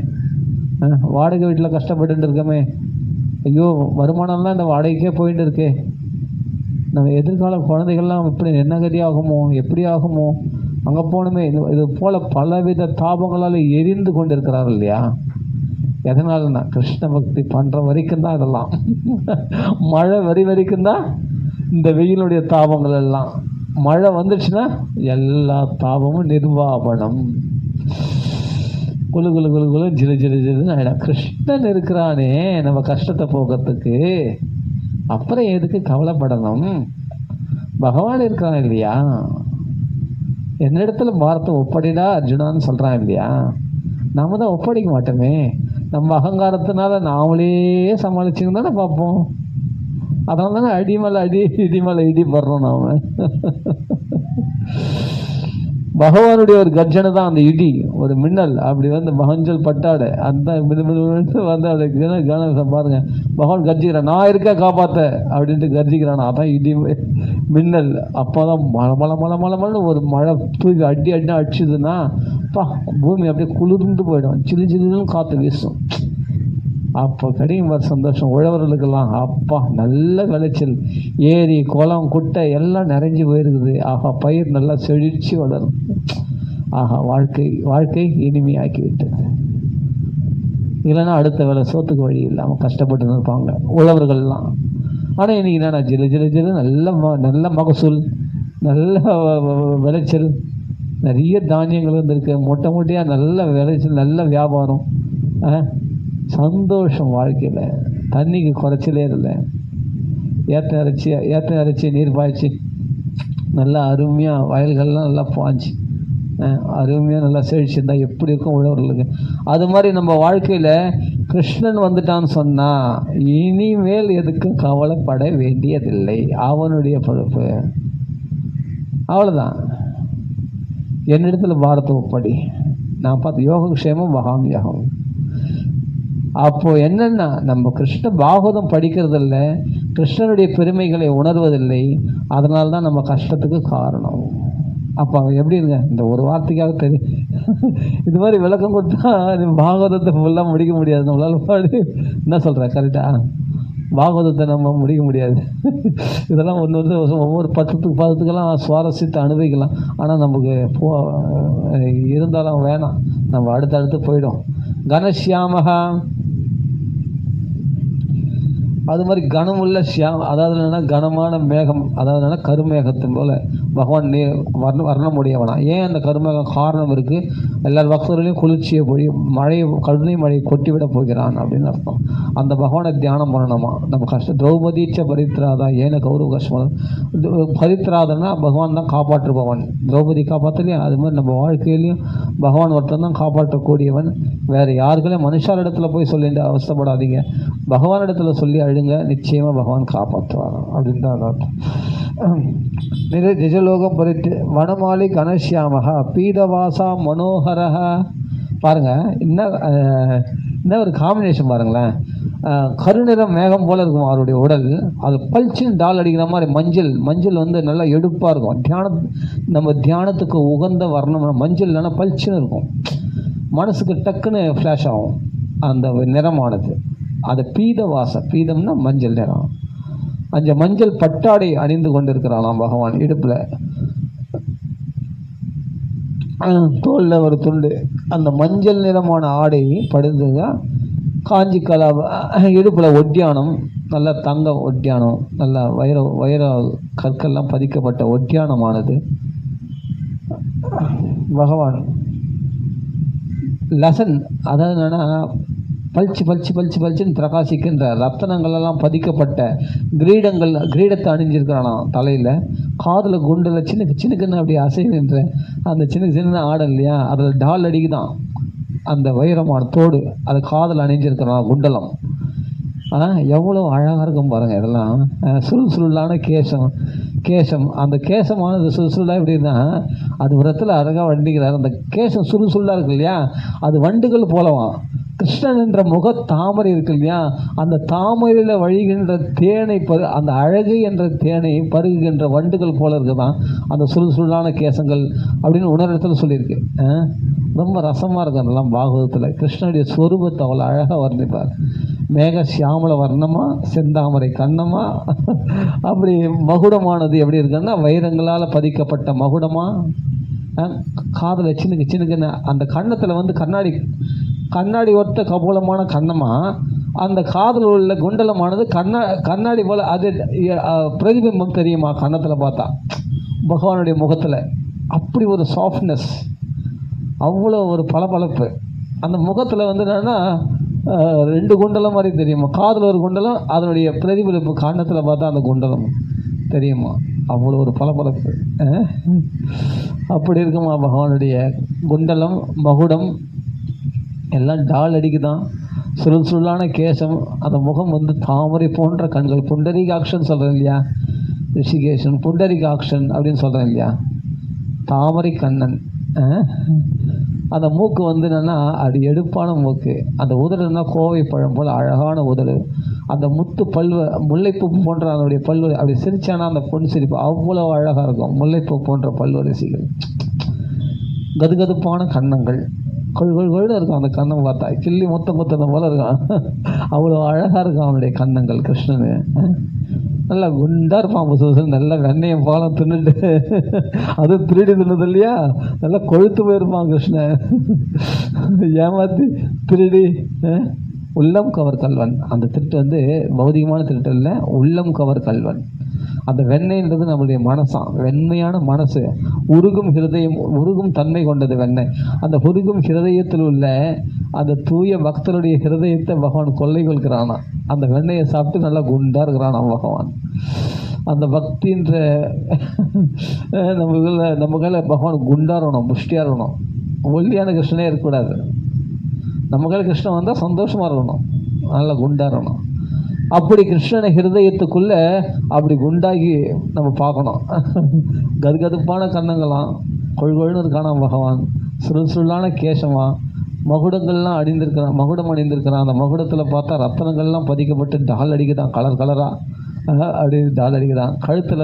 வாடகை வீட்டில் கஷ்டப்பட்டு இருக்கமே, ஐயோ வருமானம்லாம் இந்த வாடகைக்கே போயிட்டு இருக்கே, நம்ம எதிர்கால குழந்தைகள்லாம் இப்படி என்ன கதி ஆகுமோ, எப்படி ஆகுமோ, அங்கே போகணுமே, இது போல் பலவித தாபங்களால் எரிந்து கொண்டு இருக்கிறார்கள் இல்லையா? எதனாலன்னா கிருஷ்ண பக்தி பண்ணுற வரைக்கும் தான் இதெல்லாம். மழை வரைக்கும் தான் இந்த வெயிலுடைய தாபங்கள் எல்லாம். மழை வந்துடுச்சுன்னா எல்லா தாபமும் நிர்வாபனம், குழு குழு குழு குழு ஜிலு ஜிலு ஜிலுன்னு ஆகிடும். கிருஷ்ணன் இருக்கிறானே நம்ம கஷ்டத்தை போக்கிறதுக்கு, அப்புறம் எதுக்கு கவலைப்படணும்? பகவான் இருக்கிறான் இல்லையா? என்னிடத்துல பாரத்தை ஒப்படைடா அர்ஜுனான்னு சொல்கிறான் இல்லையா? நம்ம தான் ஒப்படைக்க மாட்டோமே. நம்ம அகங்காரத்தினால நாமளே சமாளிச்சுன்னு தானே பார்ப்போம். அதனால தானே அடி மேலே அடி இடி மேலே இடி படுறோம் நாம். பகவானுடைய ஒரு கர்ஜனை தான் அந்த இடி, ஒரு மின்னல் அப்படி மகஞ்சல் பட்டாடை அந்த அதை கன பாருங்க, பகவான் கர்ஜிக்கிறான், நான் இருக்க காப்பாற்ற அப்படின்ட்டு கர்ஜிக்கிறான். அதான் இடி மின்னல். அப்போ தான் மலை மலை மலை மலை மலை ஒரு மழை தூக்கி அடி அடி அடிச்சுதுன்னா அப்பா பூமி அப்படியே குளிர்ந்து போயிடும், சிலு சிலுன்னு காற்று வீசும். அப்போ கிடைக்கும் பாரு சந்தோஷம் உழவர்களுக்கெல்லாம். அப்பா நல்ல விளைச்சல், ஏரி குளம் குட்டை எல்லாம் நிறைஞ்சி போயிருக்குது. ஆஹா பயிர் நல்லா செழிச்சு வளரும். ஆஹா வாழ்க்கை இனிமையாக்கி விட்டது. இல்லைன்னா அடுத்த வேலை சோத்துக்கு வழி இல்லாமல் கஷ்டப்பட்டு இருப்பாங்க உழவர்கள்லாம். ஆனால் இன்றைக்கி என்னன்னா ஜிலு ஜிலு ஜிலு நல்ல மகசூல், நல்ல விளைச்சல், நிறைய தானியங்கள் வந்துருக்கு, மூட்டை மூட்டையாக நல்ல விளைச்சல், நல்ல வியாபாரம், சந்தோஷம். வாழ்க்கையில் தண்ணிக்கு குறைச்சலே இல்லை. ஏற்ற அரைச்சி நீர் பாய்ச்சி நல்லா அருமையாக வயல்கள்லாம் நல்லா பாய்ச்சி அருமையாக நல்லா செழிச்சிருந்தா எப்படி இருக்கும் உழவர்களுக்கு. அது மாதிரி நம்ம வாழ்க்கையில் கிருஷ்ணன் வந்துட்டான்னு சொன்னால் இனிமேல் எதுக்கும் கவலைப்பட வேண்டியதில்லை. அவனுடைய பொறுப்பு அவ்வளோதான். என்னிடத்துல பாரத ஒப்படி நான் பார்த்து யோகக்ஷேமம் வகாம் யோகம். அப்போது என்னென்னா நம்ம கிருஷ்ண பாகவதம் படிக்கிறதில்ல, கிருஷ்ணனுடைய பெருமைகளை உணர்வதில்லை. அதனால தான் நம்ம கஷ்டத்துக்கு காரணம். அப்போ எப்படி இருங்க, இந்த ஒரு வார்த்தைக்காக தெரியும் இது மாதிரி விளக்கம் கொடுத்தா பாகவதத்தை ஃபுல்லாக முடிக்க முடியாது நம்மளால். பாடு என்ன சொல்கிறேன் கரெக்டாக? பாகவதத்தை நம்ம முடிக்க முடியாது. இதெல்லாம் ஒவ்வொரு பதத்துக்கெல்லாம் சுவாரஸ்யத்தை அனுபவிக்கலாம். ஆனால் நமக்கு இருந்தாலும் வேணாம், நம்ம அடுத்தடுத்து போயிடும். கணஷ்யாமகா அது மாதிரி கனமுள்ள அதாவது என்னென்னா கனமான மேகம், அதாவது என்னென்னா கருமேகத்தின் போல் பகவான் வர்ணமுடையவனா. ஏன் அந்த கருமேகம் காரணம் இருக்குது, எல்லா பக்தர்களையும் குளிர்ச்சியை மழையை கருணை மழையை கொட்டிவிட போகிறான் அப்படின்னு அர்த்தம். அந்த பகவானை தியானம் பண்ணணுமா. நம்ம கஷ்டம் திரௌபதீச்ச பரித்ராதா ஏன கௌரவ கஷ்மம். பரித்ராதனா பகவான் தான் காப்பாற்றுபவன். திரௌபதி காப்பாற்றலையா, அது மாதிரி நம்ம வாழ்க்கையிலையும் பகவான் ஒருத்தன் தான் காப்பாற்றக்கூடியவன். வேறு யாருக்களையும் மனுஷாரிடத்துல போய் சொல்லிட்டு அவசரப்படாதீங்க, பகவானிடத்தில் சொல்லி அழுங்க, நிச்சயமாக பகவான் காப்பாற்றுவாங்க அப்படின்னு தான் அர்த்தம். நிஜலோகம் பரித்து வனமாலி கணசியாமகா பீதவாசா மனோகரா. பாருங்கள், என்ன ஒரு காம்பினேஷன் பாருங்களேன். கருநிறம் மேகம் போல் இருக்கும் அவருடைய உடல். அது பளிச்சுன்னு டால் அடிக்கிற மாதிரி மஞ்சள் வந்து நல்லா எடுப்பாக இருக்கும். நம்ம தியானத்துக்கு உகந்த வர்ணம் மஞ்சள் இல்லைன்னா பளிச்சுன்னு இருக்கும், மனசுக்கு டக்குன்னு ஃப்ளாஷ் ஆகும் அந்த நிறமானது. அது பீதம்னா மஞ்சள் நிறம். அந்த மஞ்சள் பட்டாடை அணிந்து கொண்டிருக்கிறானாம் பகவான் இடுப்பில், தோளில் ஒரு துண்டு. அந்த மஞ்சள் நிறமான ஆடை படுதுங்க, காஞ்சி கலா இடுப்பில் ஒட்டியானம், நல்ல தங்க ஒட்டியானம், நல்ல வைர கற்கள்லாம் பதிக்கப்பட்ட ஒட்டியானமானது. பகவான் லசன், அதாவது என்னென்னா பளிச்சுன்னு பிரகாசிக்கின்ற ரத்தனங்களெல்லாம் பதிக்கப்பட்ட கிரீடத்தை அணிஞ்சிருக்கிறானா தலையில். காதில் குண்டில் சின்னுக்குன்னு அப்படி அசைகின்ற அந்த சின்ன ஆடை இல்லையா, அதில் டால் அடிக்குதான் அந்த வைரமான தோடு, அது காதில் அணிஞ்சிருக்கிறான் குண்டலம். எவ்வளோ அழகாக இருக்கும் பாருங்கள். இதெல்லாம் சுருளான கேசம். அந்த கேசமானது சுருளாக எப்படின்னா, அது ஒரு இடத்துல அழகாக வண்டிக்கிறார். அந்த கேசம் சுருளாக இருக்கு இல்லையா, அது வண்டுகள் போலவான். கிருஷ்ணன் என்ற முக தாமரை இருக்கு இல்லையா, அந்த தாமரையில் வழிகின்ற தேனை அந்த அழகு என்ற தேனை பருகுகின்ற வண்டுகள் போல இருக்குதான் அந்த சுருளான கேசங்கள் அப்படின்னு உணர்வத்தில் சொல்லியிருக்கு. ரொம்ப ரசமாக இருக்கும் அதெல்லாம் பாகவதத்தில். கிருஷ்ணனுடைய ஸ்வரூபத்தை அவ்வளோ அழகாக வர்ணிப்பார். மேக சியாமல வர்ணமா, செந்தாமரை கண்ணமா, அப்படி மகுடமானது எப்படி இருக்குன்னா வைரங்களால் பதிக்கப்பட்ட மகுடமா. காதில் சின்னுக்குன்னு அந்த கன்னத்தில் வந்து கண்ணாடி ஒத்த கபோலமான கண்ணமா. அந்த காதில் உள்ள குண்டலமானது கண்ணாடி போல் அது பிரதிபிம்பம் தெரியுமா கன்னத்தில் பார்த்தா பகவானுடைய முகத்தில். அப்படி ஒரு சாஃப்ட்னஸ், அவ்வளோ ஒரு பளபளப்பு அந்த முகத்தில் வந்து என்னன்னா 2 குண்டலம் மாதிரி தெரியுமா. காதில் ஒரு குண்டலம், அதனுடைய பிரதிபலிப்பு கன்னத்தில் பார்த்தா அந்த குண்டலம் தெரியுமா. அவ்வளோ ஒரு பளபளப்பு. அப்படி இருக்குமா பகவானுடைய குண்டலம், மகுடம் எல்லாம் டால் அடிக்குதான். சுருளான கேசம், அந்த முகம் வந்து தாமரை போன்ற கண்கள். புண்டரிகாக்ஷன் சொல்கிறேன் இல்லையா, ரிஷிகேஷன் புண்டரிகாக்ஷன் அப்படின்னு சொல்கிறேன் இல்லையா, தாமரை கண்ணன். அந்த மூக்கு வந்து என்னென்னா அது எடுப்பான மூக்கு. அந்த உதடுனா கோவை பழம் போல் அழகான உதடு. அந்த முத்து முல்லைப்பூ போன்ற அதனுடைய பல்வரி அப்படி சிரிச்சானா அந்த பொன் சிரிப்பு அவ்வளோ அழகாக இருக்கும். முல்லைப்பூ போன்ற பல்வரிசைகள், கதுகதுப்பான கன்னங்கள், கொள்கொள்கொள்னு இருக்கும் அந்த கண்ணம் பார்த்தா. கிள்ளி மொத்தம் போல இருக்கான், அவ்வளோ அழகாக இருக்கும் அவனுடைய கன்னங்கள். கிருஷ்ணனு நல்லா குண்டாக இருப்பான், புதுசு நல்லா வெண்ணையும் பாலம் தின்னுட்டு, அது திருடி தின்னது இல்லையா, நல்லா கொழுத்து போயிருப்பான் கிருஷ்ணன். ஏமாத்தி திருடி உள்ளம் கவர் கல்வன். அந்த திருட்டு வந்து பௌதிகமான திருட்டு இல்லை, உள்ளம் கவர் கல்வன். அந்த வெண்ணெய்ன்றது நம்மளுடைய மனசான், வெண்மையான மனசு, உருகும் ஹிருதயம், உருகும் தன்மை கொண்டது வெண்ணெய். அந்த உருகும் ஹிருதயத்தில் உள்ள அந்த தூய பக்தருடைய ஹிருதயத்தை பகவான் கொள்ளை கொள்கிறானா. அந்த வெண்ணெயை சாப்பிட்டு நல்லா குண்டாக இருக்கிறானா பகவான். அந்த பக்தின்ற நம்ம கையில் பகவான் குண்டாக இருக்கணும், புஷ்டியாக இருக்கணும். ஒல்லியான கிருஷ்ணனே இருக்கக்கூடாது. நம்ம கையில் கிருஷ்ணன் வந்தால் சந்தோஷமாக இருக்கணும், நல்லா குண்டாக இருக்கணும். அப்படி கிருஷ்ணனை ஹிருதயத்துக்குள்ளே அப்படி குண்டாகி நம்ம பார்க்கணும். கதுகதுப்பான கண்ணங்களாம், கொள்கொள்னு இருக்கானா பகவான். சுருளான கேசமா, மகுடங்கள்லாம் மகுடம் அணிந்திருக்கிறான். அந்த மகுடத்தில் பார்த்தா ரத்தனங்கள்லாம் பதிக்கப்பட்டு டால் அடிக்குதான், கலராக அப்படி டால் அடிக்குதான். கழுத்தில்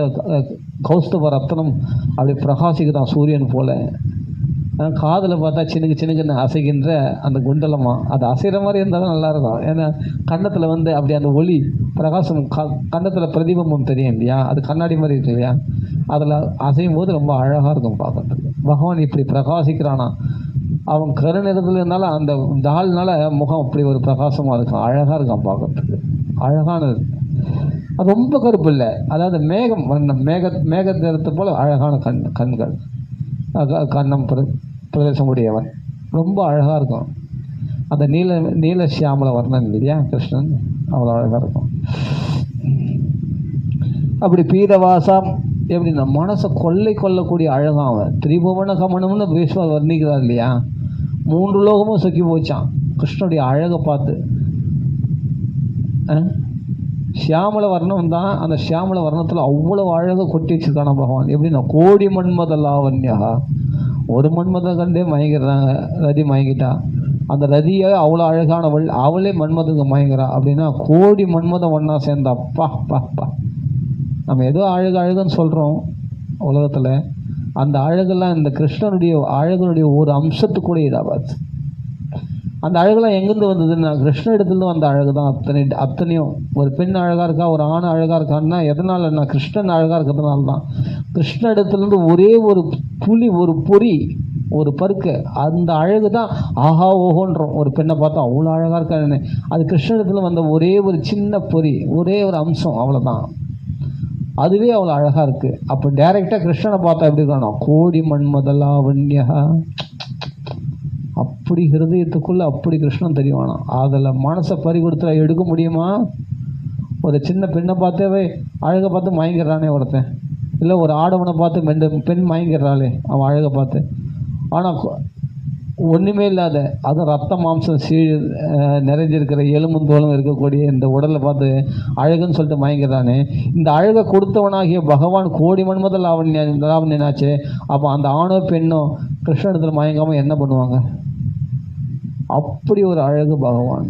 கௌஸ்தவ ரத்தனம் அப்படி பிரகாசிக்குதான் சூரியன் போல. காதில் பார்த்தா சின்னுக்குன்னு அசைகின்ற அந்த குண்டலமா, அது அசைகிற மாதிரி இருந்தாலும் நல்லாயிருக்கும். ஏன்னா கன்னத்தில் வந்து அப்படி அந்த ஒளி பிரகாசம் கன்னத்தில் பிரதிபம்பம் தெரியும் இல்லையா, அது கண்ணாடி மாதிரி இருக்கு இல்லையா, அதில் அசையும் போது ரொம்ப அழகாக இருக்கும் பார்க்கறதுக்கு. பகவான் இப்படி பிரகாசிக்கிறானா. அவன் கருநிறத்தில் இருந்தாலும் அந்த டால்னால முகம் அப்படி ஒரு பிரகாசமாக இருக்கும், அழகாக இருக்கான் பார்க்கறதுக்கு, அழகானது. அது ரொம்ப கருப்பு இல்லை, அதாவது மேகம் மேக நிறத்தை போல் அழகான கண்கள், கண்ணம் பிரதேசம் உடையவன், ரொம்ப அழகாக இருக்கும். அந்த நீல சியாமல வர்ணன் இல்லையா கிருஷ்ணன், அவ்வளோ அழகாக இருக்கும். அப்படி பீதவாசம் எப்படின்னா மனசை கொள்ளக்கூடிய அழகாக அவன். திரிபுவன கமனம்னு பீஷ்மர் வர்ணிக்கிறார் இல்லையா, 3 லோகமும் சொக்கி போச்சான் கிருஷ்ணனுடைய அழகை பார்த்து. சியாமல வர்ணம் தான், அந்த சியாமல வர்ணத்தில் அவ்வளோ அழகாக கொட்டி வச்சிருக்கான பகவான். எப்படின்னா கோடி மன்மத லாவண்யா, ஒரு மன்மத கண்டே மயங்கிடுறாங்க, ரதி மயங்கிட்டா. அந்த ரதியை அவ்வளோ அழகானவள், அவளே மன்மதங்க மயங்குறா. அப்படின்னா கோடி மன்மதம் ஒன்றா சேர்ந்தா பா. நம்ம ஏதோ அழகுன்னு சொல்கிறோம் உலகத்தில், அந்த அழகெல்லாம் இந்த கிருஷ்ணனுடைய அழகனுடைய ஒரு அம்சத்துக்கூட இதாகாது. அந்த அழகெல்லாம் எங்கேருந்து வந்ததுன்னா கிருஷ்ண இடத்துலேருந்து வந்த அழகு தான். அத்தனையும் ஒரு பெண் அழகாக இருக்கா, ஒரு ஆண் அழகாக இருக்கான்னா எதனாலன்னா கிருஷ்ணன் அழகாக இருக்கிறதுனால தான். கிருஷ்ண இடத்துலேருந்து ஒரே ஒரு புலி, ஒரு பொறி, ஒரு பருக்கு, அந்த அழகு தான் ஆஹா ஓஹோன்றோம். ஒரு பெண்ணை பார்த்தா அவ்வளோ அழகாக இருக்கான்னு, அது கிருஷ்ண இடத்துல வந்த ஒரே ஒரு சின்ன பொறி, ஒரே ஒரு அம்சம், அவ்வளோதான். அதுவே அவ்வளோ அழகாக இருக்குது. அப்போ டைரெக்டாக கிருஷ்ணனை பார்த்தா எப்படி இருக்கணும், கோடி மன்மதலாவண்யா, அப்படி ஹிருதயத்துக்குள்ளே அப்படி கிருஷ்ணன் தெரியவானா. அதில் மனசை பறி கொடுத்து எடுக்க முடியுமா? ஒரு சின்ன பெண்ணை பார்த்தே அழகை பார்த்து மயங்கிடுறானே ஒருத்தன், இல்லை ஒரு ஆடவனை பார்த்து பெண் மயங்கிடுறாளே அவன் அழகை பார்த்து. ஆனால் ஒன்றுமே இல்லாத, அதுவும் ரத்த மாம்சம் நிறைஞ்சிருக்கிற எலும்பும் தோலும் இருக்கக்கூடிய இந்த உடலை பார்த்து அழகுன்னு சொல்லிட்டு மயங்கிறானே. இந்த அழகை கொடுத்தவனாகிய பகவான் கோடி மன்மத லாவண்யனாச்சு. அப்போ அந்த ஆணோ பெண்ணோ கிருஷ்ணத்தில் மயங்காமல் என்ன பண்ணுவாங்க? அப்படி ஒரு அழகு பகவான்.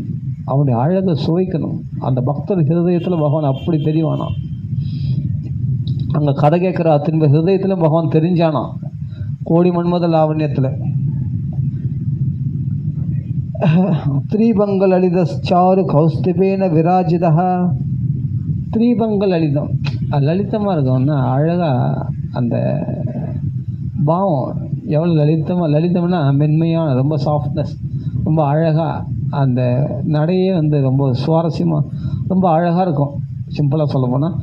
அவனுடைய அழகை சுவைக்கணும். அந்த பக்தர் ஹிருதயத்தில் பகவான் அப்படி தெரியவானா. அங்கே கதை கேட்குற அத்தனை ஹிருதயத்தில் பகவான் தெரிஞ்சானா கோடி மன்மத லாவண்யத்தில். த்ரீபங்க லலிதாரு கௌஸ்துபேன விராஜிதா. த்ரீபங்க லலிதம், லலிதமாக இருக்கும்னா அழகாக அந்த பாவம் எவ்வளோ லலிதம்னா மென்மையான, ரொம்ப சாஃப்ட்னஸ், ரொம்ப அழகாக அந்த நடையே ரொம்ப சுவாரஸ்யமாக ரொம்ப அழகாக இருக்கும். சிம்பிளாக சொல்ல போனால்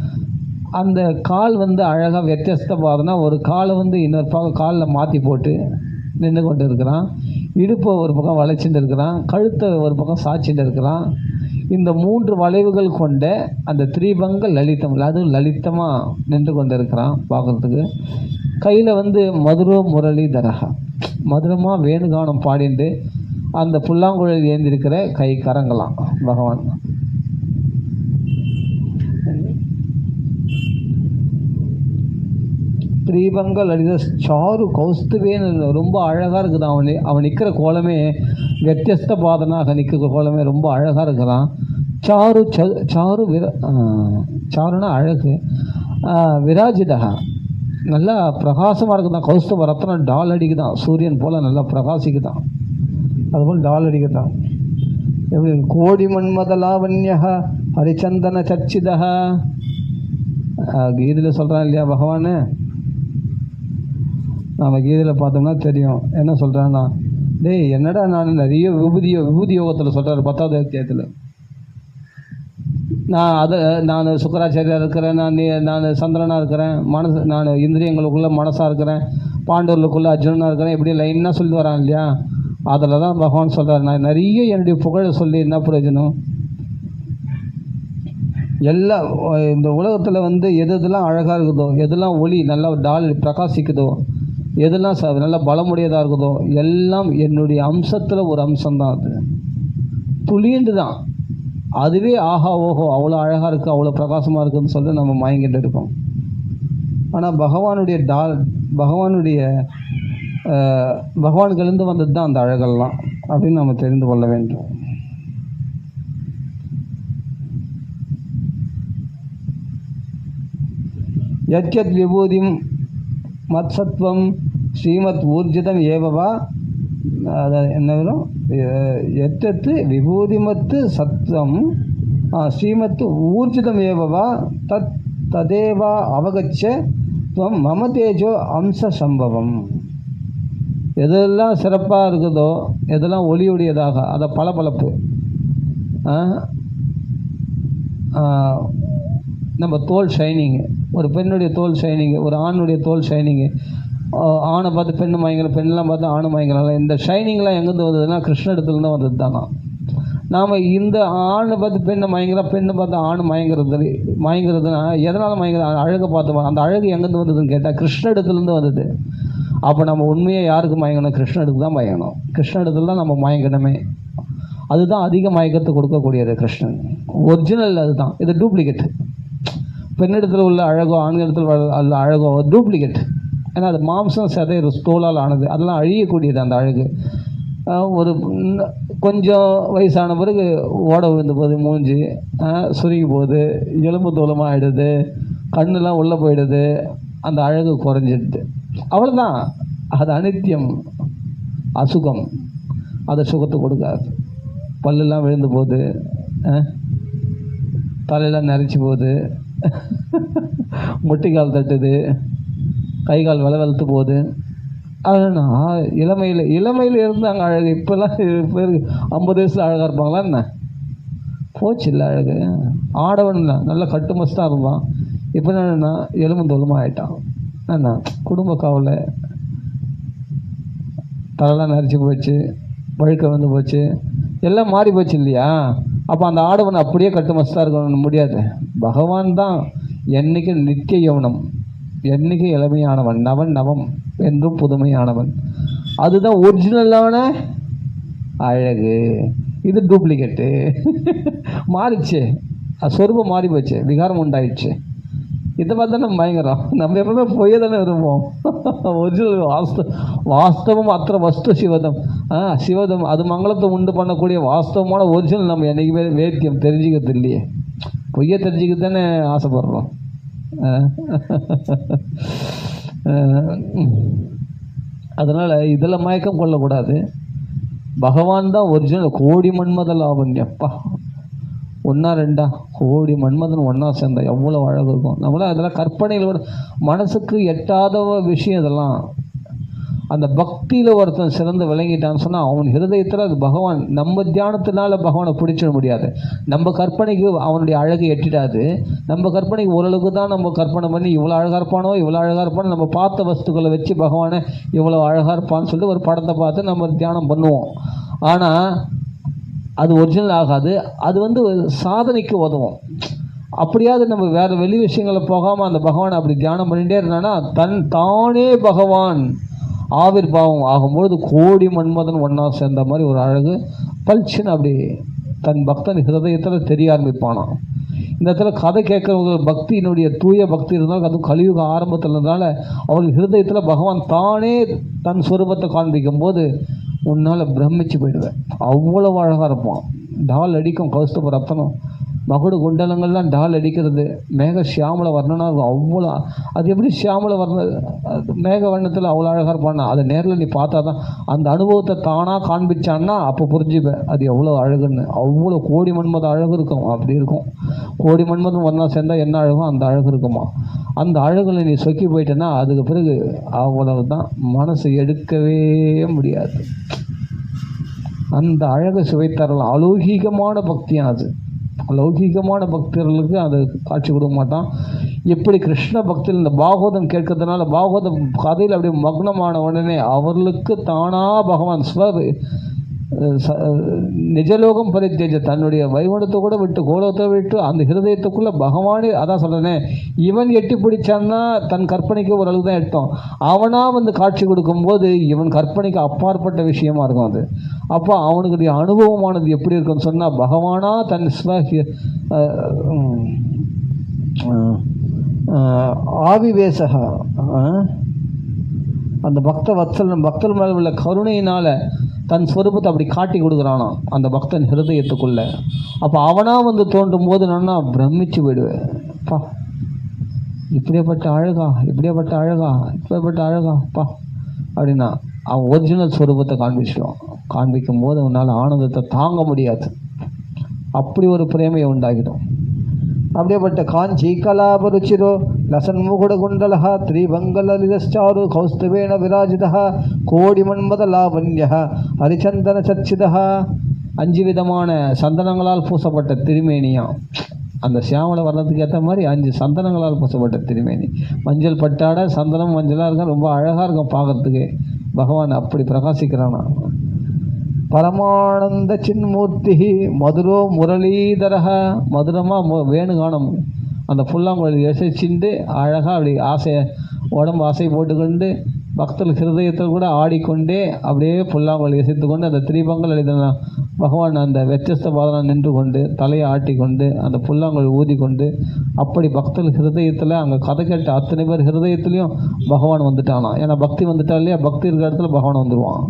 அந்த கால் அழகாக வித்தியாசத்தை பார்த்தோன்னா, ஒரு காலை இன்னொரு காலில் மாற்றி போட்டு நின்று கொண்டு இருக்கிறான். இடுப்பை ஒரு பக்கம் வளைச்சிட்டு இருக்கிறான், கழுத்தை ஒரு பக்கம் சாய்ச்சிட்டு இருக்கிறான். இந்த 3 வளைவுகள் கொண்ட அந்த த்ரீபங்க லலிதம், அதுவும் லலிதமாக நின்று கொண்டு இருக்கிறான் பார்க்குறதுக்கு. கையில் மதுரோ முரளிதரகா, மதுரமாக வேணுகானம் பாடிண்டு அந்த புல்லாங்குழல் ஏந்திருக்கிற கை கரங்களாம் பகவான். த்ரீபங்க லலித சாரு கௌஸ்துபேன்னு ரொம்ப அழகாக இருக்குது. அவன் நிற்கிற கோலமே வித்தியஸ்த பாதனாக நிற்கிற கோலமே ரொம்ப அழகாக இருக்கிறான். சாருனா அழகு. விராஜிதா, நல்லா பிரகாசமாக இருக்குதான். கௌஸ்துப ரத்னம் டால் அடிக்குதான், சூரியன் போல் நல்லா பிரகாசிக்குதான், அதுபோல் டால் அடிக்குதான். எப்படி கோடி மன்மத லாவண்யா ஹரிச்சந்தன சர்ச்சிதா. கீதையில் சொல்கிறான் இல்லையா பகவான், நம்ம கீதையில் பார்த்தோம்னா தெரியும் என்ன சொல்கிறான்னா, டேய் என்னடா நான் நிறைய விபூதி யோகத்தில் சொல்கிறார் 10வது அத்தியாயத்தில். நான் சுக்கராச்சாரியாக இருக்கிறேன், நான் சந்திரனாக இருக்கிறேன், நான் இந்திரியங்களுக்குள்ளே மனசாக இருக்கிறேன், பாண்டவர்களுக்குள்ளே அர்ஜுனனாக இருக்கிறேன், இப்படி லைனாக சொல்லி வரான் இல்லையா. அதில் தான் பகவான் சொல்கிறார், நான் நிறைய என்னுடைய புகழை சொல்லி என்ன பிரயோஜனம்? எல்லா இந்த உலகத்தில் எதெல்லாம் அழகாக இருக்குதோ, எதெல்லாம் ஒளி நல்லா டால் பிரகாசிக்குதோ, எதெல்லாம் நல்லா பலமுடையதாக இருக்குதோ, எல்லாம் என்னுடைய அம்சத்தில் ஒரு அம்சம்தான். அது துளிண்டு தான், அதுவே ஆஹா ஓஹோ அவ்வளோ அழகாக இருக்குது, அவ்வளோ பிரகாசமாக இருக்குதுன்னு சொல்லிட்டு நம்ம மயங்கிட்டு இருக்கோம். ஆனால் பகவான்கிலேருந்து வந்தது தான் அந்த அழகெல்லாம் அப்படின்னு நம்ம தெரிந்து கொள்ள வேண்டும். யத்யத் விபூதிம் மத் சத்வம் ஸ்ரீமத் ஊர்ஜிதம் ஏவவா. என்ன வரும்? எத்தத்து விபூதிமத்து சத்வம் ஸ்ரீமத் ஊர்ஜிதம் ஏவவா ததேவா அவகச்ச துவம் மம தேஜோ அம்ச சம்பவம். எதெல்லாம் சிறப்பாக இருக்குதோ, எதெல்லாம் ஒளியுடையதாக, அதை பளபளப்பு நம்ம தோல் ஷைனிங்கு, ஒரு பெண்ணுடைய தோல் ஷைனிங்கு, ஒரு ஆணுடைய தோல் ஷைனிங்கு, ஆணை பார்த்து பெண்ணு மயங்கலாம், பெண்ணெலாம் பார்த்து ஆணு மயங்கலாம். இந்த ஷைனிங்லாம் எங்கேருந்து வந்ததுன்னா கிருஷ்ண இடத்துலேருந்து வந்தது தானா. நாம் இந்த ஆணை பார்த்து பெண்ணை மயங்கிறோம், பெண்ணை பார்த்து ஆண் மயங்கிறதுனா எதனால் மயங்குறது? அழகை பார்த்து. அந்த அழகு எங்கேருந்து வந்ததுன்னு கேட்டால் கிருஷ்ண இடத்துலேருந்து வந்தது. அப்போ நம்ம உண்மையை யாருக்கு மயங்கணும்? கிருஷ்ண இடத்துக்கு தான் மயங்கணும். கிருஷ்ண இடத்துல தான் நம்ம மயங்கணுமே. அதுதான் அதிக மயக்கத்தை கொடுக்கக்கூடியது கிருஷ்ணன். ஒரிஜினல் அதுதான். இது டூப்ளிகேட். பெண்ணிடத்தில் உள்ள அழகோ ஆண்களிடத்தில் உள்ள அழகோ டூப்ளிகேட். ஏன்னா அது மாம்சம் சதை தோலால் ஆனது, அதெல்லாம் அழியக்கூடியது. அந்த அழகு ஒரு கொஞ்சம் வயசான பிறகு ஓட விழுந்த போது மூஞ்சி சுருங்கி போகுது, எலும்பு தோலமாக ஆகிடுது, கண்ணெலாம் உள்ளே போயிடுது, அந்த அழகு குறைஞ்சிடுது. அவ்வளோதான். அது அனித்தியம், அசுகம். அதை சுகத்தை கொடுக்காது. பல்லெல்லாம் விழுந்து போகுது, தலையெல்லாம் நரைச்சி போகுது, முட்டிக்கால் தட்டுது, கை கால் வெளுத்து போகுது. அதனால் இளமையில் இருந்தாங்க அழகு. இப்போல்லாம் பேர் 50 வயசில் அழகாக இருப்பாங்களா என்ன? போச்சு இல்லை அழகு. ஆடவன் நல்லா கட்டுமஸ்தான் இருந்தான். இப்போ என்னன்னா எலும்பு தோலுமாக ஆகிட்டான். என்ன குடும்ப கவலை, தலைலாம் நரைச்சி போச்சு, வழுக்க வந்து போச்சு, எல்லாம் மாறி போச்சு இல்லையா? அப்போ அந்த ஆடவன் அப்படியே கட்டுமஸ்தாக இருக்கணும்னு முடியாது. பகவான் தான் என்றைக்கு நித்திய யௌவனம், என்றைக்கு இளமையானவன், நவம் என்றும் புதுமையானவன். அதுதான் ஒரிஜினலான அழகு. இது டூப்ளிகேட்டு. மாறிச்சு, சொரூபம் மாறி போச்சு, விகாரம் உண்டாயிடுச்சு. இதை பார்த்து நம்ம பயங்கரம். நம்ம எப்பவுமே பொய்ய தானே விரும்புவோம். ஒரிஜினல் வாஸ்தவம் அத்த வஸ்து சிவதம். சிவதம் அது மங்களத்தை உண்டு பண்ணக்கூடிய வாஸ்தவமான ஒரிஜினல் நம்ம என்றைக்குமே வேத்தியம் தெரிஞ்சுக்கிறது இல்லையே. பொய்யை தெரிஞ்சுக்க தானே ஆசைப்படுறோம். அதனால் இதில் மயக்கம் கொள்ளக்கூடாது. பகவான் தான் ஒரிஜினல். கோடி மன்மத லாவண்யப்பா, ஒன்றா ரெண்டா கோடி மன்மதன் ஒன்றா சேர்ந்தா எவ்வளோ அழகு இருக்கும். நம்மளாம் அதெல்லாம் கற்பனைகளோட மனசுக்கு எட்டாத விஷயம் இதெல்லாம். அந்த பக்தியில் ஒருத்தன் சிறந்து விளங்கிட்டான்னு சொன்னால் அவன் ஹிருதயத்தில் அது பகவான். நம்ம தியானத்தினால பகவானை பிடிச்சிட முடியாது. நம்ம கற்பனைக்கு அவனுடைய அழகு எட்டிடாது. நம்ம கற்பனைக்கு ஓரளவுக்கு தான் நம்ம கற்பனை பண்ணி இவ்வளோ அழகாக இருப்பானோ இவ்வளோ அழகாக இருப்பானோ நம்ம பார்த்த வஸ்துக்களை வச்சு பகவானை இவ்வளோ அழகாக இருப்பான்னு சொல்லிட்டு ஒரு படத்தை பார்த்து நம்ம தியானம் பண்ணுவோம். ஆனால் அது ஒரிஜினல் ஆகாது. அது சாதனைக்கு உதவும். அப்படியாவது நம்ம வேறு வெளி விஷயங்களை போகாமல் அந்த பகவானை அப்படி தியானம் பண்ணிகிட்டே இருந்தான்னா தானே பகவான் ஆவிர்பாவம் ஆகும்பொழுது கோடி மன்மதன் ஒன்றா சேர்ந்த மாதிரி ஒரு அழகு பல்ச்சின்னு அப்படி தன் பக்தன் ஹிருதயத்தில் தெரிய ஆரம்பிப்பானான். இந்த இடத்துல கதை கேட்குறவங்க பக்தியினுடைய தூய பக்தி இருந்தாலும் அதுவும் கலியுக ஆரம்பத்தில் இருந்தனால அவர்கள் ஹிருதயத்தில் பகவான் தானே தன் சொரூபத்தை காண்பிக்கும் போது உன்னால் பிரமிச்சு போயிடுவேன். அவ்வளோ அழகாக இருப்பான். டால் அடிக்கும் கௌஸ்துப ரத்தனம், மகுடு குண்டலங்கள்லாம் டால் அடிக்கிறது. மேக சியாமல வர்ணனாக இருக்கும். அவ்வளோ அது எப்படி சியாமல வர்ண மேக வர்ணத்தில் அவ்வளோ அழகாக இருப்பான்னா அதை நேரில் நீ பார்த்தா தான் அந்த அனுபவத்தை தானாக காண்பிச்சான்னா அப்போ புரிஞ்சுப்பேன் அது எவ்வளோ அழகுன்னு. அவ்வளோ கோடி மன்மத அழகு இருக்கும். அப்படி இருக்கும். கோடி மன்மதம் ஒன்றா சேர்ந்தால் என்ன அழகும் அந்த அழகு இருக்குமா. அந்த அழகில் நீ சொக்கி போயிட்டேன்னா அதுக்கு பிறகு அவ்வளவு தான், மனசு எடுக்கவே முடியாது. அந்த அழகை சுவைத்தரலாம். அலௌகீகமான பக்தியாக அது. லௌகீகமான பக்தர்களுக்கு அது காட்சி கொடுக்க மாட்டான். எப்படி கிருஷ்ண பக்தியில் இந்த பாகவதம் கேட்கறதுனால பாகவதம் கதையில் அப்படி மக்னமான உடனே அவர்களுக்கு தானாக பகவான் நிஜலோகம் பரித்தேஜ தன்னுடைய வைகுண்டத்தை கூட விட்டு கோலத்தை விட்டு அந்த ஹிருதயத்துக்குள்ளே பகவானே, அதான் சொல்கிறேனே, இவன் எட்டி பிடிச்சான்னா தன் கற்பனைக்கு ஓரளவு தான் எட்டும். அவனாக காட்சி கொடுக்கும்போது இவன் கற்பனைக்கு அப்பாற்பட்ட விஷயமா இருக்கும் அது. அப்போ அவனுடைய அனுபவமானது எப்படி இருக்குன்னு சொன்னால் பகவானா தன் ஆவிவேசகா அந்த பக்தர் மேலே உள்ள கருணையினால் தன் ஸ்வரூபத்தை அப்படி காட்டி கொடுக்குறானா அந்த பக்தன் ஹிருதயத்துக்குள்ளே. அப்போ அவனாக தோன்றும் போது நான் பிரமிச்சு போயிடுவேன். பா இப்படியேப்பட்ட அழகா பா அப்படின்னா அவன் ஒரிஜினல் ஸ்வரூபத்தை காண்பிச்சிடுவான். காண்பிக்கும் போது அவனால் ஆனந்தத்தை தாங்க முடியாது. அப்படி ஒரு பிரேமையை உண்டாகிடும். அப்படியேப்பட்ட காஞ்சி கலாபருச்சிரோ லசன்முகுட குண்டலா திரிபங்கலிதாரு கௌஸ்துவேன விராஜிதா கோடி மன்மத லாவண்ய ஹரிச்சந்தன சச்சிதா 5 விதமான சந்தனங்களால் பூசப்பட்ட திருமேனியாம். அந்த சியாமலை வர்ணத்துக்கு ஏற்ற மாதிரி 5 சந்தனங்களால் பூசப்பட்ட திருமேனி. மஞ்சள் பட்டாடை, சந்தனம் மஞ்சளாக இருக்கும், ரொம்ப அழகாக இருக்கும் பார்க்கறதுக்கு. பகவான் அப்படி பிரகாசிக்கிறானா. பரமானந்த சின்மூர்த்தி மதுரோ முரளிதரக, மதுரமாக வேணுகானம் அந்த புல்லாங்குழல் இசைச்சிண்டு அழகாக அப்படி ஆசையை உடம்பு ஆசை போட்டுக்கொண்டு பக்தர்கள் ஹிருதயத்தில் கூட ஆடிக்கொண்டே அப்படியே புல்லாங்குழல் இசைத்து கொண்டு அந்த திரிபங்கள் எழுதின பகவான் அந்த வெச்சஸ்த பாதனம் நின்று கொண்டு தலையை ஆட்டிக்கொண்டு அந்த புல்லாங்குழல் ஊதிக்கொண்டு அப்படி பக்தர்கள் ஹிருதயத்தில் அங்கே கதை கேட்ட அத்தனை பேர் ஹிருதயத்துலேயும் பகவான் வந்துட்டானா. ஏன்னா பக்தி வந்துட்டா இல்லையா, பக்தி இருக்கிற இடத்துல பகவான் வந்துடுவான்.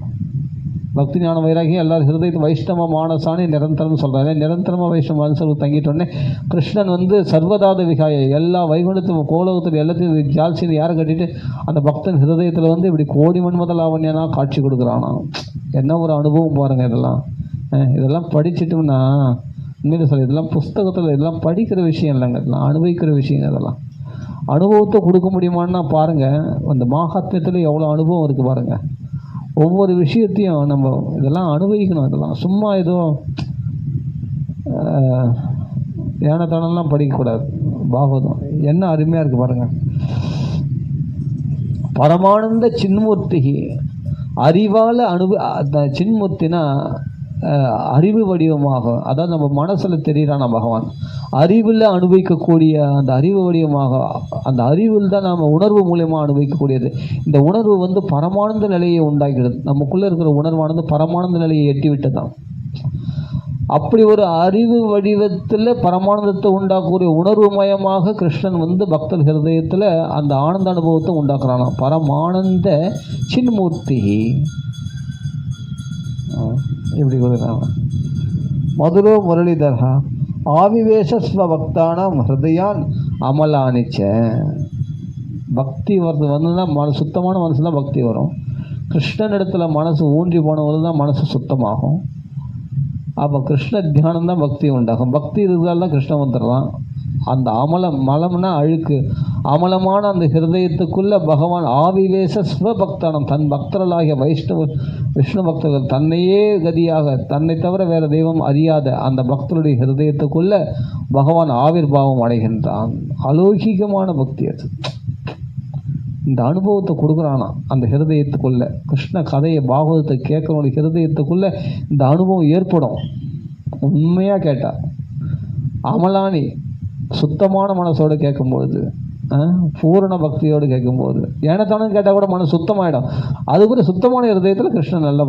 பக்தி ஞான வைராகியம் எல்லாரும் ஹிருதயத்து வைஷ்ணவ மானசானி நிரந்தரம் சொல்கிறாரு. நிரந்தரமாக வைஷ்ணவ மனசில் தங்கிட்டோடனே கிருஷ்ணன் வந்து சர்வதாத விகாய எல்லா வைகுண்டத்தும் கோலோகத்தில் எல்லாத்தையும் ஜால்சின்னு யாரை கட்டிட்டு அந்த பக்தன் ஹிருதயத்தில் வந்து இப்படி கோடி மன்மத லாவண்யனா காட்சி கொடுக்குறானா. என்ன ஒரு அனுபவம் பாருங்கள். இதெல்லாம் படிச்சுட்டோம்னா உண்மையில சொல்ல இதெல்லாம் புஸ்தகத்தில் இதெல்லாம் படிக்கிற விஷயம் இல்லைங்க, இதெல்லாம் அனுபவிக்கிற விஷயம். இதெல்லாம் அனுபவத்தை கொடுக்க முடியுமான்னா பாருங்கள், அந்த மாகாத்மியத்தில் எவ்வளோ அனுபவம் இருக்குது பாருங்கள். ஒவ்வொரு விஷயத்தையும் நம்ம இதெல்லாம் அனுபவிக்கணும். இதெல்லாம் சும்மா ஏதோ ஏனத்தானெல்லாம் படிக்கக்கூடாது. பாகவதம் என்ன அருமையாக இருக்குது பாருங்கள். பரமானந்த சின்மூர்த்தி அறிவால் சின்மூர்த்தினா அறிவு வடிவமாகும். அதாவது நம்ம மனசில் தெரிகிறான பகவான் அறிவில் அனுபவிக்கக்கூடிய அந்த அறிவு வடிவமாக, அந்த அறிவில் தான் நம்ம உணர்வு மூலியமாக அனுபவிக்கக்கூடியது. இந்த உணர்வு வந்து பரமானந்த நிலையை உண்டாக்கிடுது. நமக்குள்ளே இருக்கிற உணர்வானது பரமானந்த நிலையை எட்டிவிட்டு தான். அப்படி ஒரு அறிவு வடிவத்தில் பரமானந்தத்தை உண்டாக்கக்கூடிய உணர்வு மயமாக கிருஷ்ணன் வந்து பக்தர் ஹிருதயத்தில் அந்த ஆனந்த அனுபவத்தை உண்டாக்குறானா. பரமானந்த சின்மூர்த்தி இப்படி கொடுக்குறாங்க. மதுரோ முரளிதரா ஆவிவேசஸ்வபக்தானாம் ஹிருதயான் அமலானிச்ச. பக்தி வருது வந்துன்னா சுத்தமான மனசு தான் பக்தி வரும். கிருஷ்ணன் இடத்துல மனசு ஊன்றி போனவங்க தான் மனசு சுத்தமாகும். அப்போ கிருஷ்ண தியானம் தான் பக்தி உண்டாகும். பக்தி இருந்தால் தான் கிருஷ்ணன் வந்துடலாம். அந்த மலம்னா அழுக்கு, அமலமான அந்த ஹிருதயத்துக்குள்ளே பகவான் ஆவிவேச ஸ்வபக்தானம் தன் பக்தர்களாகிய விஷ்ணு பக்தர்கள் தன்னையே கதியாக தன்னை தவிர வேறு தெய்வம் அறியாத அந்த பக்தருடைய ஹிருதயத்துக்குள்ளே பகவான் ஆவிர்பாவம் அடைகின்றான். அலௌகிகமான பக்தி அது. இந்த அனுபவத்தை கொடுக்குறானா அந்த ஹிருதயத்துக்குள்ளே. கிருஷ்ண கதையை பாகவதத்தை கேட்கறவனுடைய ஹிருதயத்துக்குள்ளே இந்த அனுபவம் ஏற்படும். உண்மையாக கேட்டால் அமலானி சுத்தமான மனசோடு கேட்கும்பொழுது, பூரண பக்தியோடு கேட்கும்போது, ஏனத்தானு கேட்டால் கூட மனசு சுத்தமாயிடும். அது கூட சுத்தமான ஹிருதயத்தில் கிருஷ்ணன் நல்ல